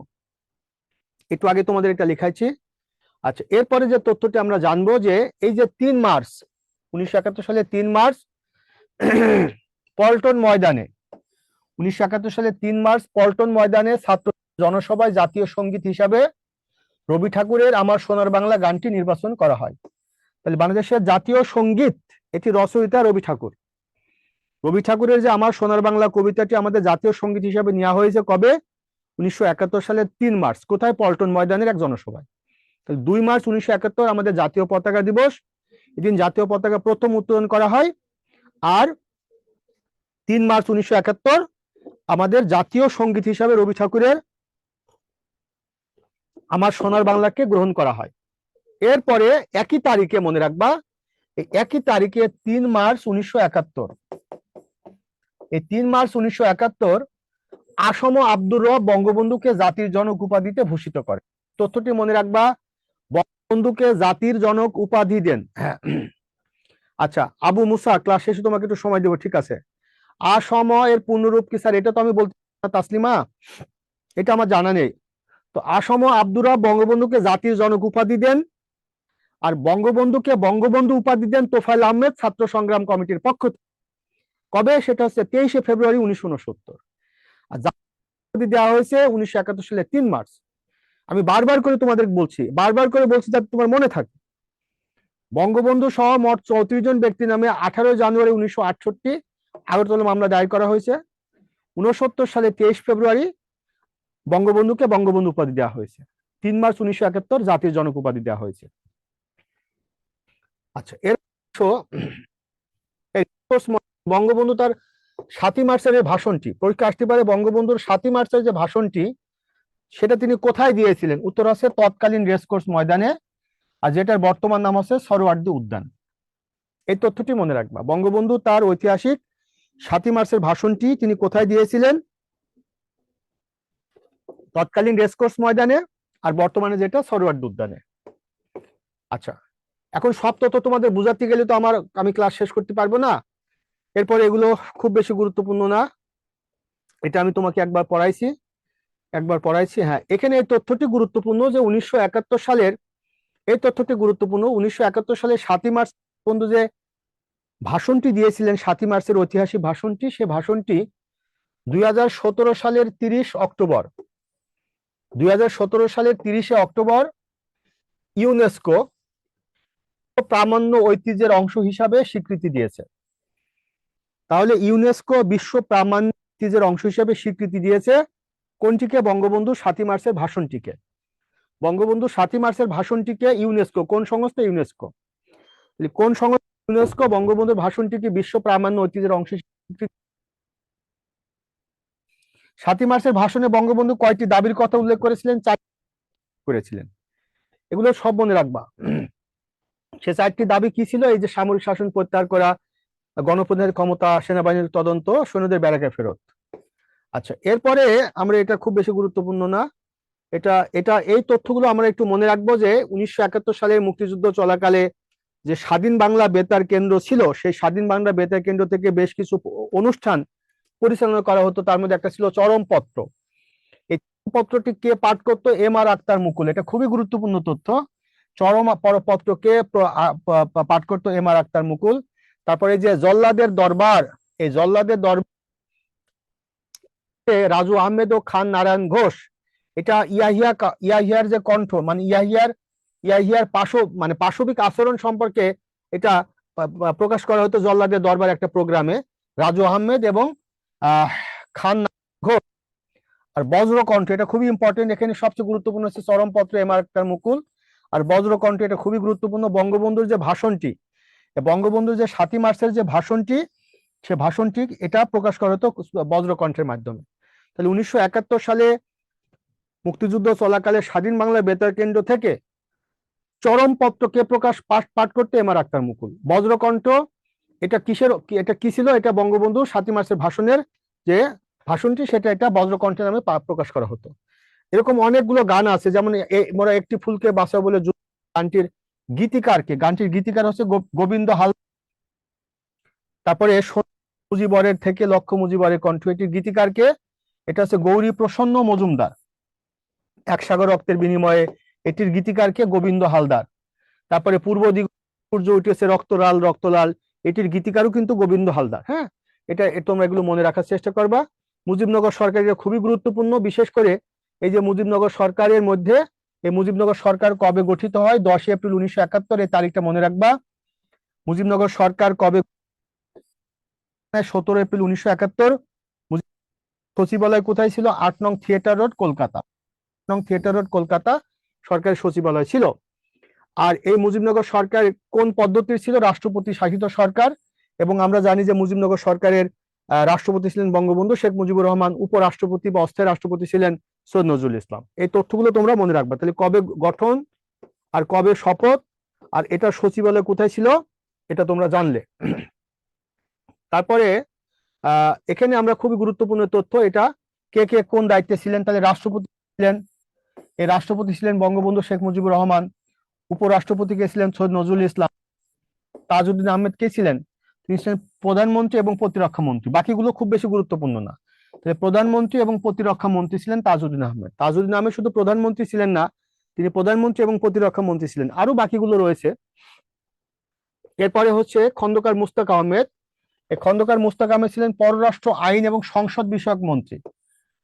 একটু আগে তোমাদের এটা লেখাইছি। আচ্ছা, এরপরে যে তথ্যটি আমরা জানবো যে এই যে 3 মার্চ, 1971 সালে 3 মার্চ পল্টন ময়দানে, 1971 সালে 3 মার্চ পল্টন ময়দানে ছাত্র জনসভায় জাতীয় সঙ্গীত হিসাবে রবি ঠাকুরের আমার সোনার বাংলা গানটি নির্বাচন করা হয়। তাহলে বাংলাদেশের জাতীয় সঙ্গীত, এটি রচয়িতা রবি ঠাকুর। রবি ঠাকুরের যে আমার সোনার বাংলা কবিতাটি আমাদের জাতীয় সঙ্গীত হিসাবে নেওয়া হয়েছে কবে? 1971 সালের 3 মার্চ। কোথায়? পল্টন ময়দানের এক জনসভায়। তাহলে 2 মার্চ 1971 আমাদের জাতীয় পতাকা দিবস। এদিন জাতীয় পতাকা প্রথম উত্তোলন করা হয়। আর 3 মার্চ 1971 আমাদের জাতীয় সঙ্গীত হিসাবে রবি ঠাকুরের আমার সোনার বাংলাকে গ্রহণ করা হয়। এরপরে একই তারিখে মনে রাখবা, একই তারিখে 3 মার্চ 1971, এই 3 মার্চ 1971 আসম আব্দুর রব বঙ্গবন্ধুকে জাতির জনক উপাধিতে ভূষিত করে। তথ্যটি মনে রাখবা, বঙ্গবন্ধুকে জাতির জনক উপাধি দেন। আচ্ছা, আবু মুসা, ক্লাস শেষে তোমাকে একটু সময় দেবো, ঠিক আছে? আসম এর পূর্ণরূপ কি স্যার? এটা তো আমি বলতে তাসলিমা, এটা আমার জানা নেই, তো আসম আব্দুরা বঙ্গবন্ধুকে জাতির জনক উপাধি দেন, আর বঙ্গবন্ধুকে বঙ্গবন্ধু উপাধি দেন তোফায়েল আহমেদ ছাত্র সংগ্রাম কমিটির পক্ষ থেকে। কবে? সেটা হচ্ছে 23শে ফেব্রুয়ারি 1969। আর উপাধি দেওয়া হয়েছে 1971 সালের 3 মার্চ। আমি বারবার করে তোমাদের বলছি, বারবার করে বলছি যাতে তোমার মনে থাকে। বঙ্গবন্ধু সহ মোট 34 জন ব্যক্তির নামে 18 জানুয়ারি 1968 আগরতলা মামলা দায়ের করা হয়েছে। 69 সালে 23 ফেব্রুয়ারি বঙ্গবন্ধুকে বঙ্গবন্ধু উপাধি দেওয়া হয়েছে। 3 মার্চ 1971 জাতির জনক উপাধি দেওয়া হয়েছে। আচ্ছা, বঙ্গবন্ধু তার 7ই মার্চের ভাষণটি, পরীক্ষা আসতে পারে, বঙ্গবন্ধুর 7ই মার্চের যে ভাষণটি সেটা তিনি কোথায় দিয়েছিলেন? উত্তর আছে তৎকালীন রেসকোর্স ময়দানে, আর যেটার বর্তমান নাম আছে সরোয়ার্দী উদ্যান। এই তথ্যটি মনে রাখবা। বঙ্গবন্ধু তার ঐতিহাসিক 7ই মার্চের ভাষণটি তিনি কোথায় দিয়েছিলেন? তৎকালীন রেসকোর্স ময়দানে, আর বর্তমানে যেটা সরোয়ার্দী উদ্যানে। আচ্ছা, এখন সব তথ্য তোমাদের বুঝাতে গেলে তো আমি ক্লাস শেষ করতে পারবো না। এরপরে এগুলো খুব বেশি গুরুত্বপূর্ণ না, এটা আমি তোমাকে একবার পড়াইছি। হ্যাঁ, এখানে এই তথ্যটি গুরুত্বপূর্ণ যে 1971 সালের, এই তথ্যটি গুরুত্বপূর্ণ, 1971 সালের 7ই মার্চ বন্ধু যে ভাষণটি দিয়েছিলেন, 7ই মার্চের ঐতিহাসিক ভাষণটি, সে ভাষণটি 2017 সালের 30 অক্টোবর, 2017 সালের 30শে অক্টোবর ইউনেস্কো প্রামাণ্য ঐতিহ্যের অংশ হিসাবে স্বীকৃতি দিয়েছে। তাহলে ইউনেস্কো বিশ্ব প্রামাণ্য ঐতিহ্যের অংশ হিসাবে স্বীকৃতি দিয়েছে কোনটিকে? বঙ্গবন্ধু 7ই মার্চের ভাষণটিকে। বঙ্গবন্ধু 7ই মার্চের ভাষণটিকে ইউনেস্কো, কোন সংস্থা? ইউনেস্কো। কোন সংস্থা? ইউনেস্কো বঙ্গবন্ধুর ভাষণটিকে বিশ্ব প্রামাণ্য ঐতিহ্যের অংশ হিসেবে। 7ই মার্চের ভাষণে বঙ্গবন্ধু কয়টি দাবির কথা উল্লেখ করেছিলেন? 4টি করেছিলেন। এগুলো সব মনে রাখবা। সে 4টি দাবি কি ছিল? এই যে সামরিক শাসন প্রত্যাহার করা, গণপ্রজাতন্ত্রের ক্ষমতা, সেনাবাহিনীর তদন্ত, সৈন্যদের ব্যারাকে ফেরত। আচ্ছা, এরপরে আমরা, এটা খুব বেশি গুরুত্বপূর্ণ না, এটা এটা এই তথ্যগুলো আমরা একটু মনে রাখবো যে 1971 সালে মুক্তিযুদ্ধ চলাকালে যে স্বাধীন বাংলা বেতার কেন্দ্র ছিল, সেই স্বাধীন বাংলা বেতার কেন্দ্র থেকে বেশ কিছু অনুষ্ঠান পরিচালনা করা হতো। তার মধ্যে একটা ছিল চরমপত্র। এই পত্রটি কে পাঠ করতো? এম.আর. আক্তার মুকুল। এটা খুবই গুরুত্বপূর্ণ তথ্য। পত্রকে পাঠ করতো এম.আর. আক্তার মুকুল। তারপরে যে জল্লাদের দরবার, এই জল্লাদের দরবার রাজু আহমেদ ও খান নারায়ণ ঘোষ, এটা ইয়াহিয়ার যে কণ্ঠ, মানে ইয়াহিয়ার পাশবিক আচরণ সম্পর্কে এটা প্রকাশ করা হতো জল্লাদের দরবার একটা প্রোগ্রামে, রাজু আহমেদ এবং খান ঘোষ। আর বজ্রকণ্ঠ, এটা খুবই ইম্পর্টেন্ট, এখানে সবচেয়ে গুরুত্বপূর্ণ হচ্ছে চরমপত্র এম.আর. আক্তার মুকুল আর বজ্রকণ্ঠ, এটা খুবই গুরুত্বপূর্ণ। বঙ্গবন্ধুর যে ভাষণটি, বঙ্গবন্ধুর যে 7ই মার্চের যে ভাষণটি, সে ভাষণটি এটা প্রকাশ করা হতো বজ্রকণ্ঠের মাধ্যমে। তাহলে 1971 সালে মুক্তিযুদ্ধ চলাকালে স্বাধীন বাংলা বেতার কেন্দ্র থেকে চরমপত্রকে পাঠ করতে এম.আর. আক্তার মুকুল। বজ্রকণ্ঠ, এটা কি ছিল? এটা বঙ্গবন্ধু 7ই মার্চের ভাষণের যে ভাষণটি, সেটা এটা বজ্রকণ্ঠের নামে প্রকাশ করা হতো। এরকম অনেকগুলো গান আছে, যেমন মোরা একটি ফুলকে বাঁচাও বলে গানটির গীতিকার হচ্ছে গোবিন্দ হাল। তারপরে মুজিবরের থেকে লক্ষ্য মুজিবরের কণ্ঠ, এটির গীতিকারকে? এটা হচ্ছে গৌরী প্রসন্ন মজুমদার। এক সাগর রক্তের বিনিময়ে, এটির গীতিকারকে? গোবিন্দ হালদার। তারপরে পূর্ব দিক সূর্য উঠেছে রক্তলাল, এটির গীতিকারও কিন্তু গোবিন্দ হালদার। হ্যাঁ, এটা তোমরা এগুলো মনে রাখার চেষ্টা করবা। মুজিবনগর সরকার খুবই গুরুত্বপূর্ণ, বিশেষ করে এই যে মুজিবনগর সরকারের মধ্যে, এই মুজিবনগর সরকার কবে গঠিত হয়? 10 এপ্রিল 1971, এই তারিখটা মনে রাখবা। মুজিবনগর সরকার কবে? 17 এপ্রিল 1971। সচিবালয় কোথায় ছিল? 8 নং থিয়েটার রোড, কলকাতা। কলকাতা সরকারের সচিবালয় ছিল। আর এই মুজিবনগর সরকার কোন পদ্ধতির ছিল? রাষ্ট্রপতি শাসিত সরকার। এবং আমরা জানি যে মুজিবনগর সরকারের রাষ্ট্রপতি ছিলেন বঙ্গবন্ধু শেখ মুজিবুর রহমান, উপরাষ্ট্রপতি বা অস্থায়ী রাষ্ট্রপতি ছিলেন সৈয়দ নজরুল ইসলাম। এই তথ্যগুলো তোমরা মনে রাখবা। তাহলে কবে গঠন আর কবে শপথ, আর এটা সচিবালয় কোথায় ছিল, এটা তোমরা জানলে। তারপরে এখানে আমরা খুবই গুরুত্বপূর্ণ তথ্য, এটা কে কে কোন দায়িত্বে ছিলেন। তাহলে রাষ্ট্রপতি ছিলেন, এই রাষ্ট্রপতি ছিলেন বঙ্গবন্ধু শেখ মুজিবুর রহমান। উপরাষ্ট্রপতি কে ছিলেন সৈয়দ নজরুল ইসলাম। তাজউদ্দিন আহমেদ কে ছিলেন? তিনি ছিলেন প্রধানমন্ত্রী এবং প্রতিরক্ষা মন্ত্রী। বাকিগুলো খুব বেশি গুরুত্বপূর্ণ না। প্রধানমন্ত্রী এবং প্রতিরক্ষা মন্ত্রী ছিলেন তাজউদ্দিন আহমেদ। তাজউদ্দিন আহমেদ শুধু প্রধানমন্ত্রী ছিলেন না, তিনি প্রধানমন্ত্রী এবং প্রতিরক্ষা মন্ত্রী ছিলেন, আরো বাকিগুলো রয়েছে। এরপরে হচ্ছে খন্দকার মুশতাক আহমেদ। এই খন্দকার মুশতাক আহমেদ ছিলেন পররাষ্ট্র আইন এবং সংসদ বিষয়ক মন্ত্রী।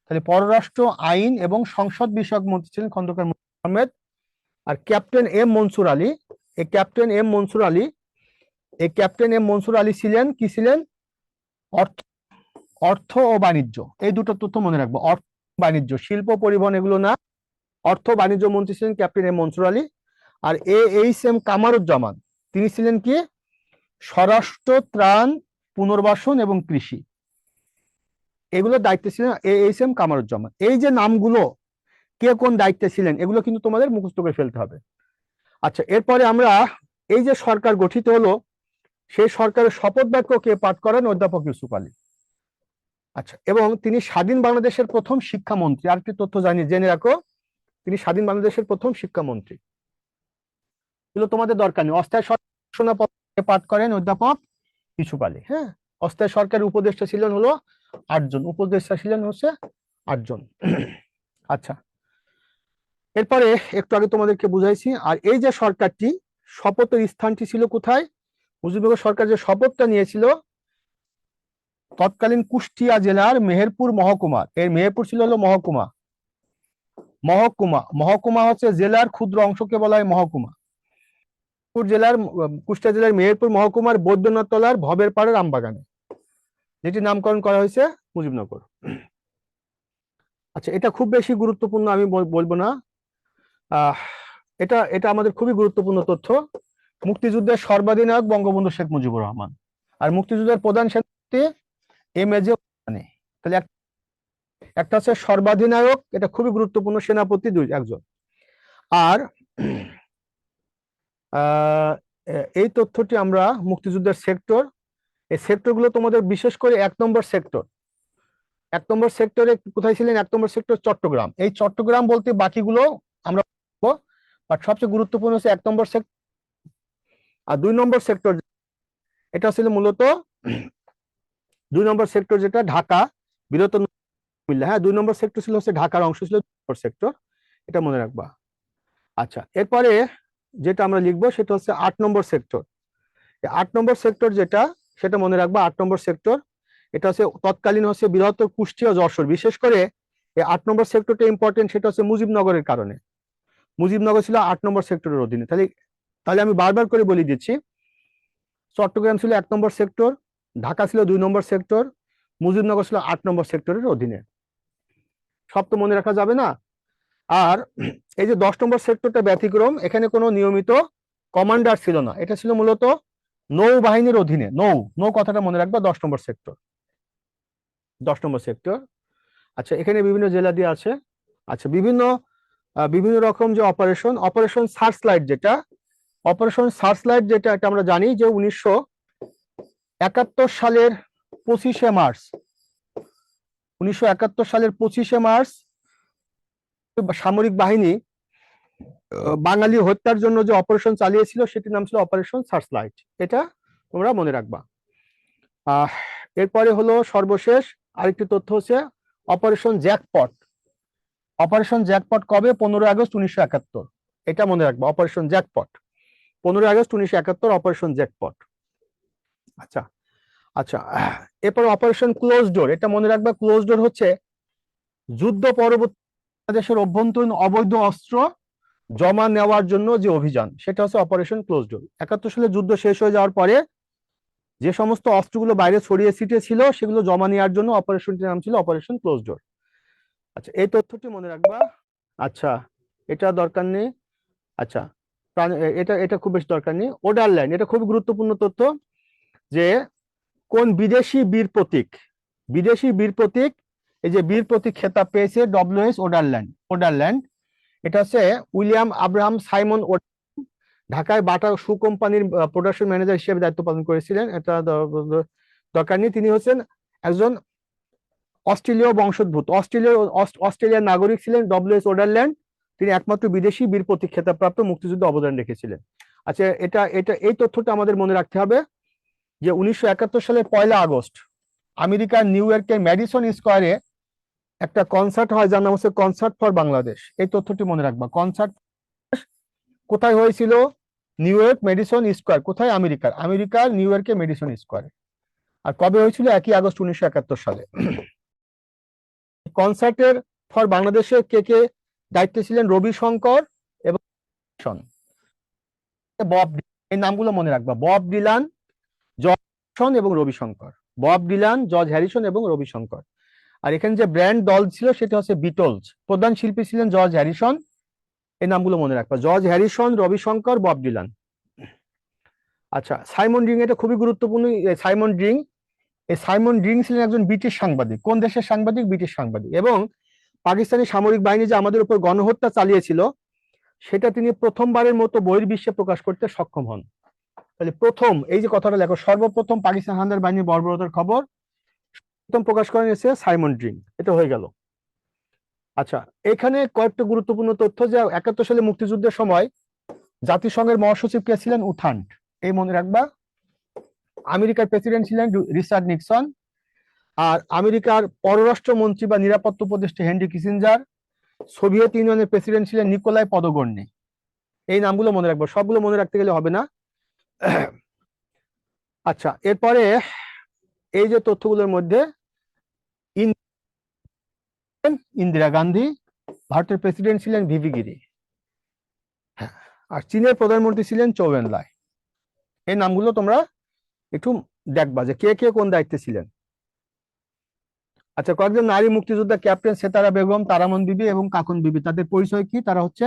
তাহলে পররাষ্ট্র আইন এবং সংসদ বিষয়ক মন্ত্রী ছিলেন খন্দকার মুশতাক আহমেদ। আর ক্যাপ্টেন এম মনসুর আলী, এই ক্যাপ্টেন এম মনসুর আলী, এই ক্যাপ্টেন এম মনসুর আলী ছিলেন কি ছিলেন? অর্থ অর্থ ও বাণিজ্য, এই দুটো তথ্য মনে রাখবো। অর্থ বাণিজ্য, শিল্প পরিবহন এগুলো না, অর্থ বাণিজ্য মন্ত্রী ছিলেন ক্যাপ্টেন এম মনসুর আলী। আর এইচ এম কামারুজ্জামান, তিনি ছিলেন কি? স্বরাষ্ট্র, ত্রাণ, পুনর্বাসন এবং কৃষি, এগুলো দায়িত্বে ছিলেন এইচ এম কামারুজ্জামান। এই যে নামগুলো, কে কোন দায়িত্বে ছিলেন, এগুলো কিন্তু তোমাদের মুখস্থ করে ফেলতে হবে। আচ্ছা, এরপরে আমরা এই যে সরকার গঠিত হলো, সেই সরকারের শপথ বাক্য কে পাঠ করেন? অধ্যাপক ইউসুফ আলী। আচ্ছা, এবং তিনি স্বাধীন বাংলাদেশের প্রথম শিক্ষামন্ত্রী। আরেকটি তথ্য জেনে রাখো, তিনি স্বাধীন বাংলাদেশের প্রথম শিক্ষামন্ত্রী। এগুলো তোমাদের দরকার নেই। অস্থায়ী সরকার পাঠ করেন অধ্যাপক ইউসুফ আলী। হ্যাঁ, অস্থায়ী সরকারের উপদেষ্টা ছিলেন হলো 8 জন, উপদেষ্টা ছিলেন হচ্ছে 8 জন। আচ্ছা, এরপরে একটু আগে তোমাদেরকে বুঝাইছি। আর এই যে সরকারটি, শপথের স্থানটি ছিল কোথায়? মুজিবনগর সরকার যে শপথটা নিয়েছিল, তৎকালীন কুষ্টিয়া জেলার মেহেরপুর মহকুমা। এর মেহেরপুর ছিল হলো মহকুমা। মহকুমা, মহকুমা হচ্ছে জেলার ক্ষুদ্র অংশকে বলা হয় মহকুমা। জেলার কুষ্টিয়া জেলার মেহেরপুর মহকুমার বৈদ্যনাথ তলার ভবের পাড়ের আমবাগানে, যেটি নামকরণ করা হয়েছে মুজিবনগর। আচ্ছা, এটা খুব বেশি গুরুত্বপূর্ণ আমি বলবো না, এটা এটা আমাদের খুবই গুরুত্বপূর্ণ তথ্য। মুক্তিযুদ্ধের সর্বাধিনায়ক বঙ্গবন্ধু শেখ মুজিবুর রহমান, আর মুক্তিযুদ্ধের প্রধান সেনাপতি এম এ জে ওসমানী। তাহলে একটা হচ্ছে সর্বাধিনায়ক, এটা খুবই গুরুত্বপূর্ণ, সেনাপতি একজন। আর এই তথ্যটি আমরা মুক্তিযুদ্ধের সেক্টর, এই সেক্টরগুলো তোমাদের বিশেষ করে 1 নম্বর সেক্টর, 1 নম্বর সেক্টরে কোথায় ছিলেন? 1 নম্বর সেক্টর চট্টগ্রাম। এই চট্টগ্রাম বলতে বাকিগুলো আমরা, বাট সবচেয়ে গুরুত্বপূর্ণ হচ্ছে 1 নম্বর সেক্টর। আর 2 নম্বর সেক্টর, এটা ছিল মূলত 2 নম্বর সেক্টর, যেটা ঢাকা বীরত্ব কুমিল্লা। হ্যাঁ, 2 নম্বর সেক্টর ছিল হচ্ছে ঢাকার অংশ, ছিল 2 নম্বর সেক্টর, এটা মনে রাখবা। আচ্ছা, এরপরে যেটা আমরা লিখবো সেটা হচ্ছে 8 নম্বর সেক্টর। 8 নম্বর সেক্টর যেটা, সেটা মনে রাখবা। 8 নম্বর সেক্টর এটা হচ্ছে তৎকালীন হচ্ছে বৃহত্তর কুষ্টিয়া যশোর। বিশেষ করে এই 8 নম্বর সেক্টরটা ইম্পর্টেন্ট, সেটা হচ্ছে মুজিবনগরের কারণে। মুজিবনগর ছিল 8 নম্বর সেক্টরের অধীনে। তাহলে তাহলে আমি বারবার করে বলে দিচ্ছি, চট্টগ্রাম ছিল 1 নম্বর সেক্টর, ঢাকা ছিল 2 নম্বর সেক্টর, মুজিবনগর ছিল 8 নম্বর সেক্টরের অধীনে। সব তো মনে রাখা যাবে না। আর এই যে 10 নম্বর সেক্টরটা ব্যতিক্রম, এখানে কোনো নিয়মিত কমান্ডার ছিল না, এটা ছিল মূলত নৌবাহিনীর অধীনে। নৌ কথাটা মনে রাখবা, 10 নম্বর সেক্টর, 10 নম্বর সেক্টর। আচ্ছা, এখানে বিভিন্ন জেলা দিয়ে আছে। আচ্ছা, বিভিন্ন বিভিন্ন রকম যে অপারেশন সার্চলাইট, যেটা অপারেশন সার্চলাইট, যেটা এটা আমরা জানি যে 1971 সালের 25শে মার্চ, 1971 সালের 25শে মার্চ সামরিক বাহিনী বাঙালি হত্যার জন্য যে অপারেশন চালিয়েছিল, সেটির নাম ছিল অপারেশন সার্চলাইট। এটা তোমরা মনে রাখবা। এরপরে হলো সর্বশেষ আরেকটি তথ্য হচ্ছে অপারেশন জ্যাকপট। অপারেশন জ্যাকপট কবে? 15 আগস্ট 1971, এটা মনে রাখবা। Operation jackpot 15 August 1971, operation jackpot. আচ্ছা আচ্ছা, এরপর অপারেশন ক্লোজ ডোর, এটা মনে রাখবা। ক্লোজ ডোর হচ্ছে যুদ্ধ পরবর্তী দেশের অভ্যন্তরীণ অবৈধ অস্ত্র জমা নেওয়ার জন্য যে অভিযান, সেটা হচ্ছে অপারেশন ক্লোজ ডোর। 71 সালে যুদ্ধ শেষ হয়ে যাওয়ার পরে যে সমস্ত অস্ত্রগুলো বাইরে ছড়িয়ে ছিটিয়ে ছিল, সেগুলো জমা নেওয়ার জন্য অপারেশনটির নাম ছিল অপারেশন ক্লোজ ডোর। আচ্ছা, এই তথ্যটি মনে রাখবা। আচ্ছা, এটা দরকার নেই। আচ্ছা, এটা এটা খুব বেশি দরকার নেই। ওডার লাইন, এটা খুব গুরুত্বপূর্ণ তথ্য, যে কোন বিদেশি বীর প্রতীক, বিদেশি বীর প্রতীক, এই যে বীর প্রতীক খেতাব পেয়েছে ডব্লিউ.এস. ওডারল্যান্ড। ওডারল্যান্ড এটা হচ্ছে উইলিয়াম আব্রাহাম সাইমন ঢাকায় বাটা শু কোম্পানির প্রোডাকশন ম্যানেজার হিসেবে দায়িত্ব পালন করেছিলেন। এটা দরকার নেই। তিনি হচ্ছেন একজন অস্ট্রেলীয় বংশোদ্ভূত, অস্ট্রেলিয়ার নাগরিক ছিলেন ডব্লিউ.এস. ওডারল্যান্ড। তিনি একমাত্র বিদেশি বীর প্রতীক খেতাবপ্রাপ্ত মুক্তিযুদ্ধে অবদান রেখেছিলেন। আচ্ছা, এটা এটা এই তথ্যটা আমাদের মনে রাখতে হবে যে 1971 সালের 1 আগস্ট আমেরিকার নিউ ইয়র্কের ম্যাডিসন স্কোয়ারে একটা কনসার্ট হয় যার নাম হচ্ছে কনসার্ট ফর বাংলাদেশ। এই তথ্যটি মনে রাখবা। কনসার্ট কোথায় হয়েছিল? New York medicine square. কোথায়? আমেরিকার নিউ ইয়র্কে মেডিসন স্কোয়ারে। আর কবে হয়েছিল? 1 আগস্ট 1971 সালে। কনসার্টের ফর বাংলাদেশে কে কে দায়িত্বে ছিলেন? রবিশঙ্কর এবং শন। বব, এই নামগুলো মনে রাখবা। বব ডিলান, জর্জ হ্যারিসন এবং Ravishankar. Bob Dylan, George Harrison এবং রবিশঙ্কর। আর এখানে যে ব্র্যান্ড দল ছিল সেটা হচ্ছে বিটলস। প্রধান শিল্পী ছিলেন জর্জ হ্যারিসন। এই নামগুলো মনে রাখবা। George Harrison, Ravishankar, Bob Dylan. আচ্ছা, সাইমন রিং, এটা খুবই গুরুত্বপূর্ণ। সাইমন রিং, এই সাইমন রিং ছিলেন একজন ব্রিটিশ সাংবাদিক। কোন দেশের সাংবাদিক? ব্রিটিশ সাংবাদিক। এবং পাকিস্তানি সামরিক বাহিনী যে আমাদের উপর গণহত্যা চালিয়েছিল সেটা তিনি প্রথমবারের মতো বহির্বিশ্বে প্রকাশ করতে সক্ষম হন। তাহলে প্রথম, এই যে কথাটা লেখো, সর্বপ্রথম পাকিস্তান হানাদার বাহিনীর বর্বরতার খবর প্রথম প্রকাশ করেন এসে সাইমন ড্রিং। এটা হয়ে গেল। আচ্ছা, এখানে কয়েকটা গুরুত্বপূর্ণ তথ্য, যে 71 সালে মুক্তিযুদ্ধের সময় জাতিসংঘের মহাসচিব কে ছিলেন? উথান্ট। এই মনে রাখবা। আমেরিকার প্রেসিডেন্ট ছিলেন রিচার্ড নিক্সন। আর আমেরিকার পররাষ্ট্রমন্ত্রী বা নিরাপত্তা উপদেষ্টা হেনরি কিসিঞ্জার। সোভিয়েত ইউনিয়নের প্রেসিডেন্ট ছিলেন নিকোলাই পদগর্নি। এই নামগুলো মনে রাখবো, সবগুলো মনে রাখতে গেলে হবে না। আচ্ছা, এরপরে এই যে তথ্যগুলোর মধ্যে ইন্দিরা গান্ধী, ভারতের প্রেসিডেন্ট ছিলেন ভিভি গিরি, হ্যাঁ, আর চীনের প্রধানমন্ত্রী ছিলেন চৌ এনলাই। এই নামগুলো তোমরা একটু দেখবা যে কে কে কোন দায়িত্বে ছিলেন। আচ্ছা, কয়েকজন নারী মুক্তিযোদ্ধা, ক্যাপ্টেন সেতারা বেগম, তারামন বিবি এবং কাকুন বিবি, তাদের পরিচয় কি? তারা হচ্ছে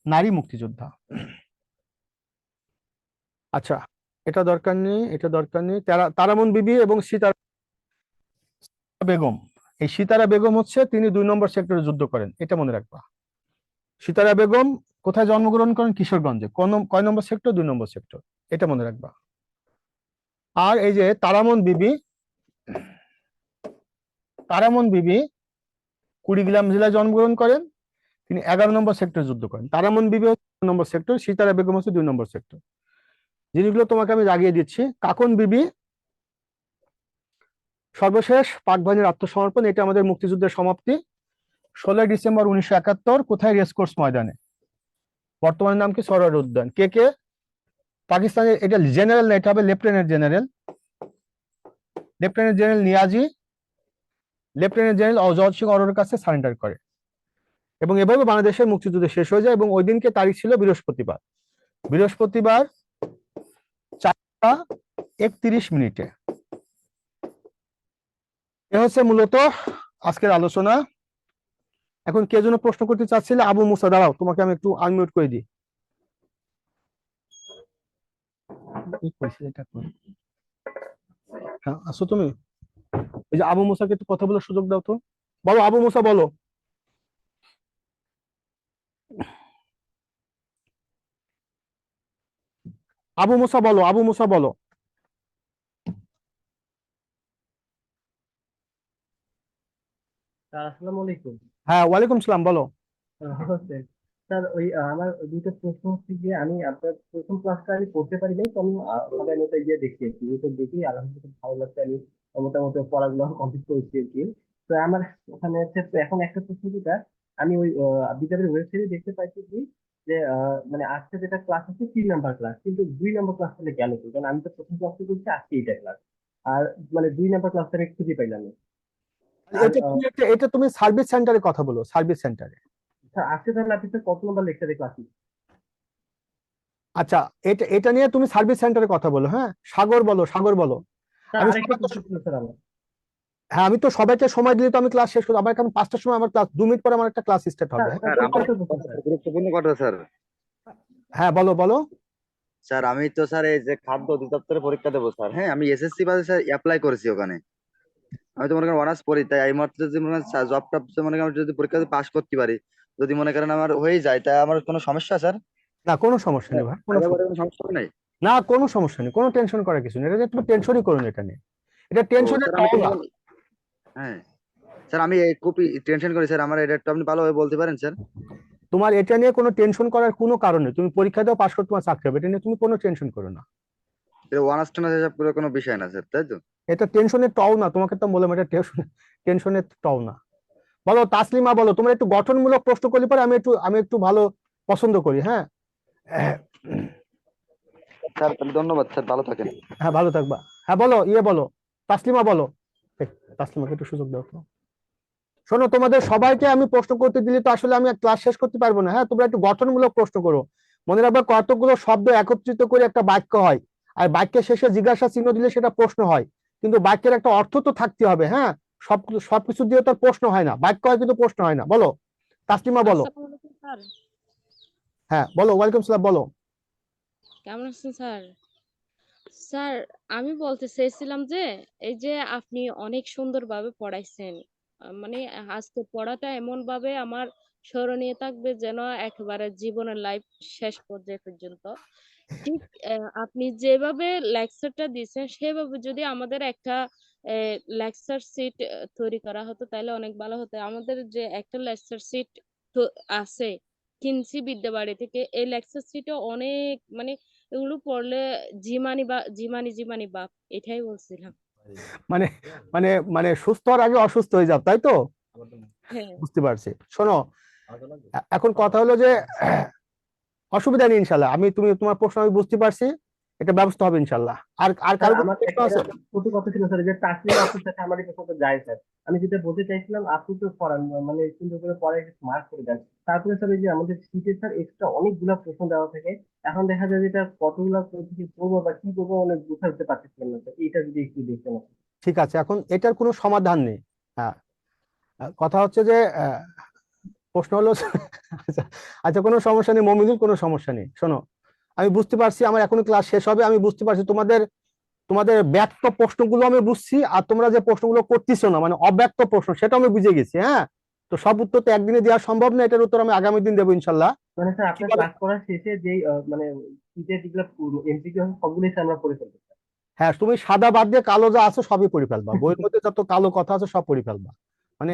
নারী মুক্তিযোদ্ধা। আচ্ছা, এটা দরকার নেই, এটা দরকার নেই। তারামন বিবি এবং সীতারা বেগম, এই সীতারা বেগম হচ্ছে তিনি 2 নম্বর সেক্টরে যুদ্ধ করেন, এটা মনে রাখবা। সীতারা বেগম কোথায় জন্মগ্রহণ করেন? কিশোরগঞ্জে। কয় নম্বর সেক্টর? 2 নম্বর সেক্টর, এটা মনে রাখবা। আর এই যে তারামন বিবি, তারামন বিবি কুড়িগ্রাম জেলায় জন্মগ্রহণ করেন। তিনি 11 নম্বর সেক্টরে যুদ্ধ করেন। তারামন বিবি হচ্ছে 2 নম্বর সেক্টর, সীতারা বেগম হচ্ছে 2 নম্বর সেক্টর। জিনিসগুলো তোমাকে আমি জাগিয়ে দিচ্ছি। কাকন বিবি সর্বশেষ পাক বাহিনীর আত্মসমর্পণ, এটা আমাদের মুক্তিযুদ্ধের সমাপ্তি। 16 ডিসেম্বর 1971। কোথায়? রেসকোর্স ময়দানে। বর্তমানে নাম কি? সরোয়ার উদ্যান। কে কে? পাকিস্তানের, এটা জেনারেল না, এটা হবে lieutenant general. Lieutenant general Niazi lieutenant general Ajay Singh অরোরার কাছে সারেন্ডার করে। এবং এভাবে বাংলাদেশের মুক্তিযুদ্ধ শেষ হয়ে যায়। এবং ওই দিনকে তারিখ ছিল বৃহস্পতিবার। বৃহস্পতিবার 4টা 31 মিনিটে। এ হচ্ছে মূলত আজকের আলোচনা। এখন কে যেন প্রশ্ন করতে চাচ্ছিলে? আবু মুসা, দাঁড়াও, তোমাকে আমি একটু আনমিউট করে দিই। হ্যাঁ, আসো তুমি। ওই যে আবু মুসাকে একটু কথা বলার সুযোগ দাও তো। বলো আবু মুসা, বলো। আবু মুসা বলো, আবু মুসা বলো। স্যার আসসালামু আলাইকুম। হ্যাঁ, ওয়ালাইকুম সালাম, বলো। হচ্ছে স্যার ওই আমার দুইটা প্রশ্ন হচ্ছে যে আমি আপনার প্রথম ক্লাসটা আমি পড়তে পারি নাই, তো আমি সবাই মতো গিয়ে দেখি আর কি, ইউটিউব দেখি, আলহামদুলিল্লাহ ভালো লাগছে। আমি মোটামুটি পড়াগুলো কমপ্লিট করেছি আর কি। তো আমার ওখানে হচ্ছে, তো এখন একটা প্রশ্ন যেটা আমি ওই বিদ্যালয়ের ওয়েবসাইটে দেখতে পাইছি কি, যে মানে আজকে যেটা ক্লাস হচ্ছে 3 নাম্বার ক্লাস, কিন্তু 2 নাম্বার ক্লাস তাহলে গেল কি? কারণ আমি তো প্রথম ক্লাসে করছি, আজকে এটা ক্লাস, আর মানে 2 নাম্বার ক্লাসটা আমি খুঁজে পাইলাম না। আর এটা তুমি সার্ভিস সেন্টারে কথা বলো, সার্ভিস সেন্টারে। স্যার আজকে তাহলে আপনি স্যার কত নম্বর লেকচারে ক্লাস? আচ্ছা, এটা এটা নিয়ে তুমি সার্ভিস সেন্টারে কথা বলো। হ্যাঁ, সাগর বলো, সাগর বলো। স্যার আমি আরেকটা সবাইকে, প্রশ্ন ছিল স্যার আমার। হ্যাঁ, আমি তো সবাইকে সময় দিলে তো আমি ক্লাস শেষ করবো। আমার এখন 5টার সময় আমার ক্লাস, 2 মিনিট পরে আমার একটা ক্লাস স্টার্ট হবে। স্যার হ্যাঁ, স্যার আমার আরেকটা প্রশ্ন স্যার। গুরুত্বপূর্ণ কথা স্যার। হ্যাঁ, বলো বলো। স্যার আমি তো স্যার এই যে খাদ্য অধিদপ্তরে পরীক্ষা দেবো স্যার। হ্যাঁ, আমি এসএসসি বাদে স্যার অ্যাপ্লাই করেছি ওখানে। আমি তো মনে করেন অনার্স পড়ি, তাই এই মুহূর্তে যদি মনে করেন জব টপ মনে করেন আমি যদি পরীক্ষা পাস করতে পারি, যদি মনে করেন আমার হয়ে যায়, তাই আমার কোনো সমস্যা স্যার? না, কোনো সমস্যা নেই ভাই, কোনো একেবারে কোনো সমস্যা নাই। না, কোনো সমস্যা নেই, কোনো টেনশন করার কিছু নেই। এটা নিয়ে তুমি টেনশনই করো না, এটা নিয়ে। এটা ও টেনশনের স্যার, আমি তো কারণ না। হ্যাঁ স্যার, আমি এই খুবই টেনশন করি স্যার। আমার এটা একটু আপনি ভালোভাবে বলতে পারেন স্যার? তোমার এটা নিয়ে কোনো টেনশন করার কোনো কারণ নেই। তুমি পরীক্ষা দাও, পাস করে তোমার চাকরি হবে, এটা নিয়ে তুমি কোনো টেনশন করো না। অনার্স টনার্স এসব করে কোনো বিষয় না স্যার, তাই তো? এটা টেনশনের টও না, তোমাকে তো বললাম এটা টেনশনের টও না। বলো তাসলিমা, বলো তোমরা একটু গঠনমূলক প্রশ্ন করলে পরে আমি একটু ভালো পছন্দ করি। হ্যাঁ স্যার তাহলে ধন্যবাদ স্যার, ভালো থাকেন। হ্যাঁ ভালো থাকবা। হ্যাঁ বলো, বলো তাসলিমা বলো। এই, তাসলিমাকে একটু সুযোগ দাও তো। শোনো, তোমাদের সবাইকে আমি প্রশ্ন করতে দিলে তো আসলে আমি ক্লাস শেষ করতে পারবো না। হ্যাঁ তোমরা একটু গঠনমূলক প্রশ্ন করো। মনে রাখবে কতগুলো শব্দ একত্রিত করে একটা বাক্য হয়, আর বাক্যের শেষে জিজ্ঞাসা চিহ্ন দিলে সেটা প্রশ্ন হয়। কিন্তু বাক্যের একটা অর্থ তো থাকতে হবে। হ্যাঁ সবকিছু দিয়ে তো আর প্রশ্ন হয় না, বাক্য হয় কিন্তু প্রশ্ন হয় না। বলো তাসলিমা বলো। আসসালামু আলাইকুম স্যার। হ্যাঁ বলো, ওয়ালাইকুম সালাম বলো। কেমন আছেন স্যার? স্যার, আমি বলতে চাইছিলাম যে এই যে আপনি অনেক সুন্দরভাবে পড়াইছেন। মানে আজকে পড়াটা এমন ভাবে আমার স্মরণীয় থাকবে যেন একেবারে জীবনের লাইফ শেষ পর্যায়ে পর্যন্ত। ঠিক আপনি যেভাবে লেকচারটা দিয়েছেন সেভাবে যদি আমাদের একটা লেকচার সিট তৈরি করা হতো তাহলে অনেক ভালো হতো। আমাদের যে একটা লেকচার সিট তো আছে কিনছি বিদ্যাবাড়ি থেকে, এই লেকচার সিটে অনেক মানে এগুলো পড়লে জিমানি বাপ, এটাই বলছিলাম। মানে মানে মানে সুস্থ হওয়ার আগে অসুস্থ হয়ে যাও, তাই তো? হ্যাঁ বুঝতে পারছি। শোনো, এখন কথা হলো যে অসুবিধা নেই ইনশাল্লাহ। তুমি তোমার প্রশ্ন আমি বুঝতে পারছি, এটা ব্যবস্থা হবে ইনশাল্লাহ। আর আর স্যার কারো কোনো আমার প্রশ্ন আছে? একটা ছোট কথা ছিল স্যার, যে তাসলিমা আপুর সাথে আমার এই প্রশ্নটা যায় স্যার। আমি যেটা বলতে চাইছিলাম, আপনি তো পড়ান, মানে সুন্দর করে পড়ায় মার্ক করে দেন। তারপরে স্যার এই যে আমাদের শীটে স্যার এক্সট্রা অনেকগুলা প্রশ্ন দেওয়া থাকে, এখন দেখা যায় যে এটা কতগুলা থেকে পড়বো বা কি করবো মানে বুঝতে পারতেছিলাম না স্যার, এটা যদি একটু দেখতেন আপনি। ঠিক আছে, এখন এটার কোনো সমাধান নেই। হ্যাঁ কথা হচ্ছে যে প্রশ্ন হলো আচ্ছা, আচ্ছা কোনো সমস্যা নেই মমিনুল, কোনো সমস্যা নেই। শোনো, আমি বুঝতে পারছি, আমার এখনো ক্লাস শেষ হবে, আমি বুঝতে পারছি তোমাদের তোমাদের ব্যক্ত প্রশ্নগুলো আমি বুঝছি, আর তোমরা যে প্রশ্নগুলো করতেছো না মানে অব্যক্ত প্রশ্ন, সেটা আমি বুঝে গেছি। হ্যাঁ তো সব উত্তর তো একদিনে দেওয়া সম্ভব না, এটার উত্তর আমি আগামী দিন দেবো ইনশাল্লাহ। মানে স্যার কি আপনার বলে? ক্লাস করার শেষে যেই মানে শীটের যেগুলো এমসিকিউ আছে সবগুলোই স্যার আমরা পড়ে ফেলবো। হ্যাঁ তুমি সাদা বাদ দিয়ে কালো যা আছে সবই পড়ে ফেলবা, বইয়ের মধ্যে যত কালো কথা আছে সব পড়ে ফেলবা। মানে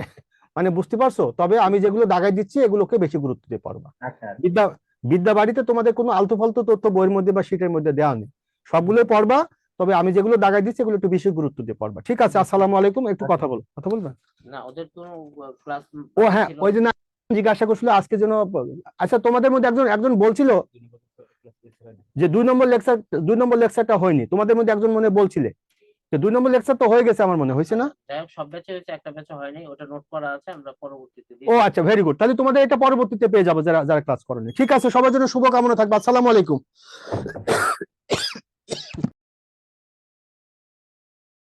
মানে বুঝতে পারছো? তবে আমি যেগুলো দাগাই দিচ্ছি এগুলোকে বেশি গুরুত্ব দিয়ে পড়বা। আচ্ছা আচ্ছা। বিদ্যা বিদ্যা বাড়িতে তোমাদের কোনো আলতু ফালতু তথ্য বইয়ের মধ্যে বা শীটের মধ্যে দেওয়া নেই, সবগুলোই পড়বা। তবে আমি যেগুলো দাগাই দিচ্ছি এগুলো একটু বেশি গুরুত্ব দিয়ে পড়বা। ঠিক আছে, আসসালামু আলাইকুম। একটু কথা বলো, কথা বলবেন? না, ওদের তো ক্লাস ও বাকি হ্যাঁ, ছিল। ওই যে না জিজ্ঞাসা করছিল আজকে যেন। আচ্ছা তোমাদের মধ্যে একজন একজন বলছিল যে 2 নম্বর লেকচারটা হয়নি, তোমাদের মধ্যে একজন মনে বলছিলে যে 2 নম্বর লেকচার তো হয়ে গেছে, আমার মনে হয়েছে না? যাই হোক, সব ব্যাচে হয়েছে, একটা ব্যাচে হয়নি, ওটা নোট করা আছে, আমরা পরবর্তীতে দিয়ে ও দেব। আচ্ছা, ভেরি গুড। তাহলে তোমাদের এটা পরবর্তীতে পেয়ে যাবো যারা যারা ক্লাস করেনি। ঠিক আছে, সবার জন্য শুভকামনা থাকবে। আসসালামু আলাইকুম।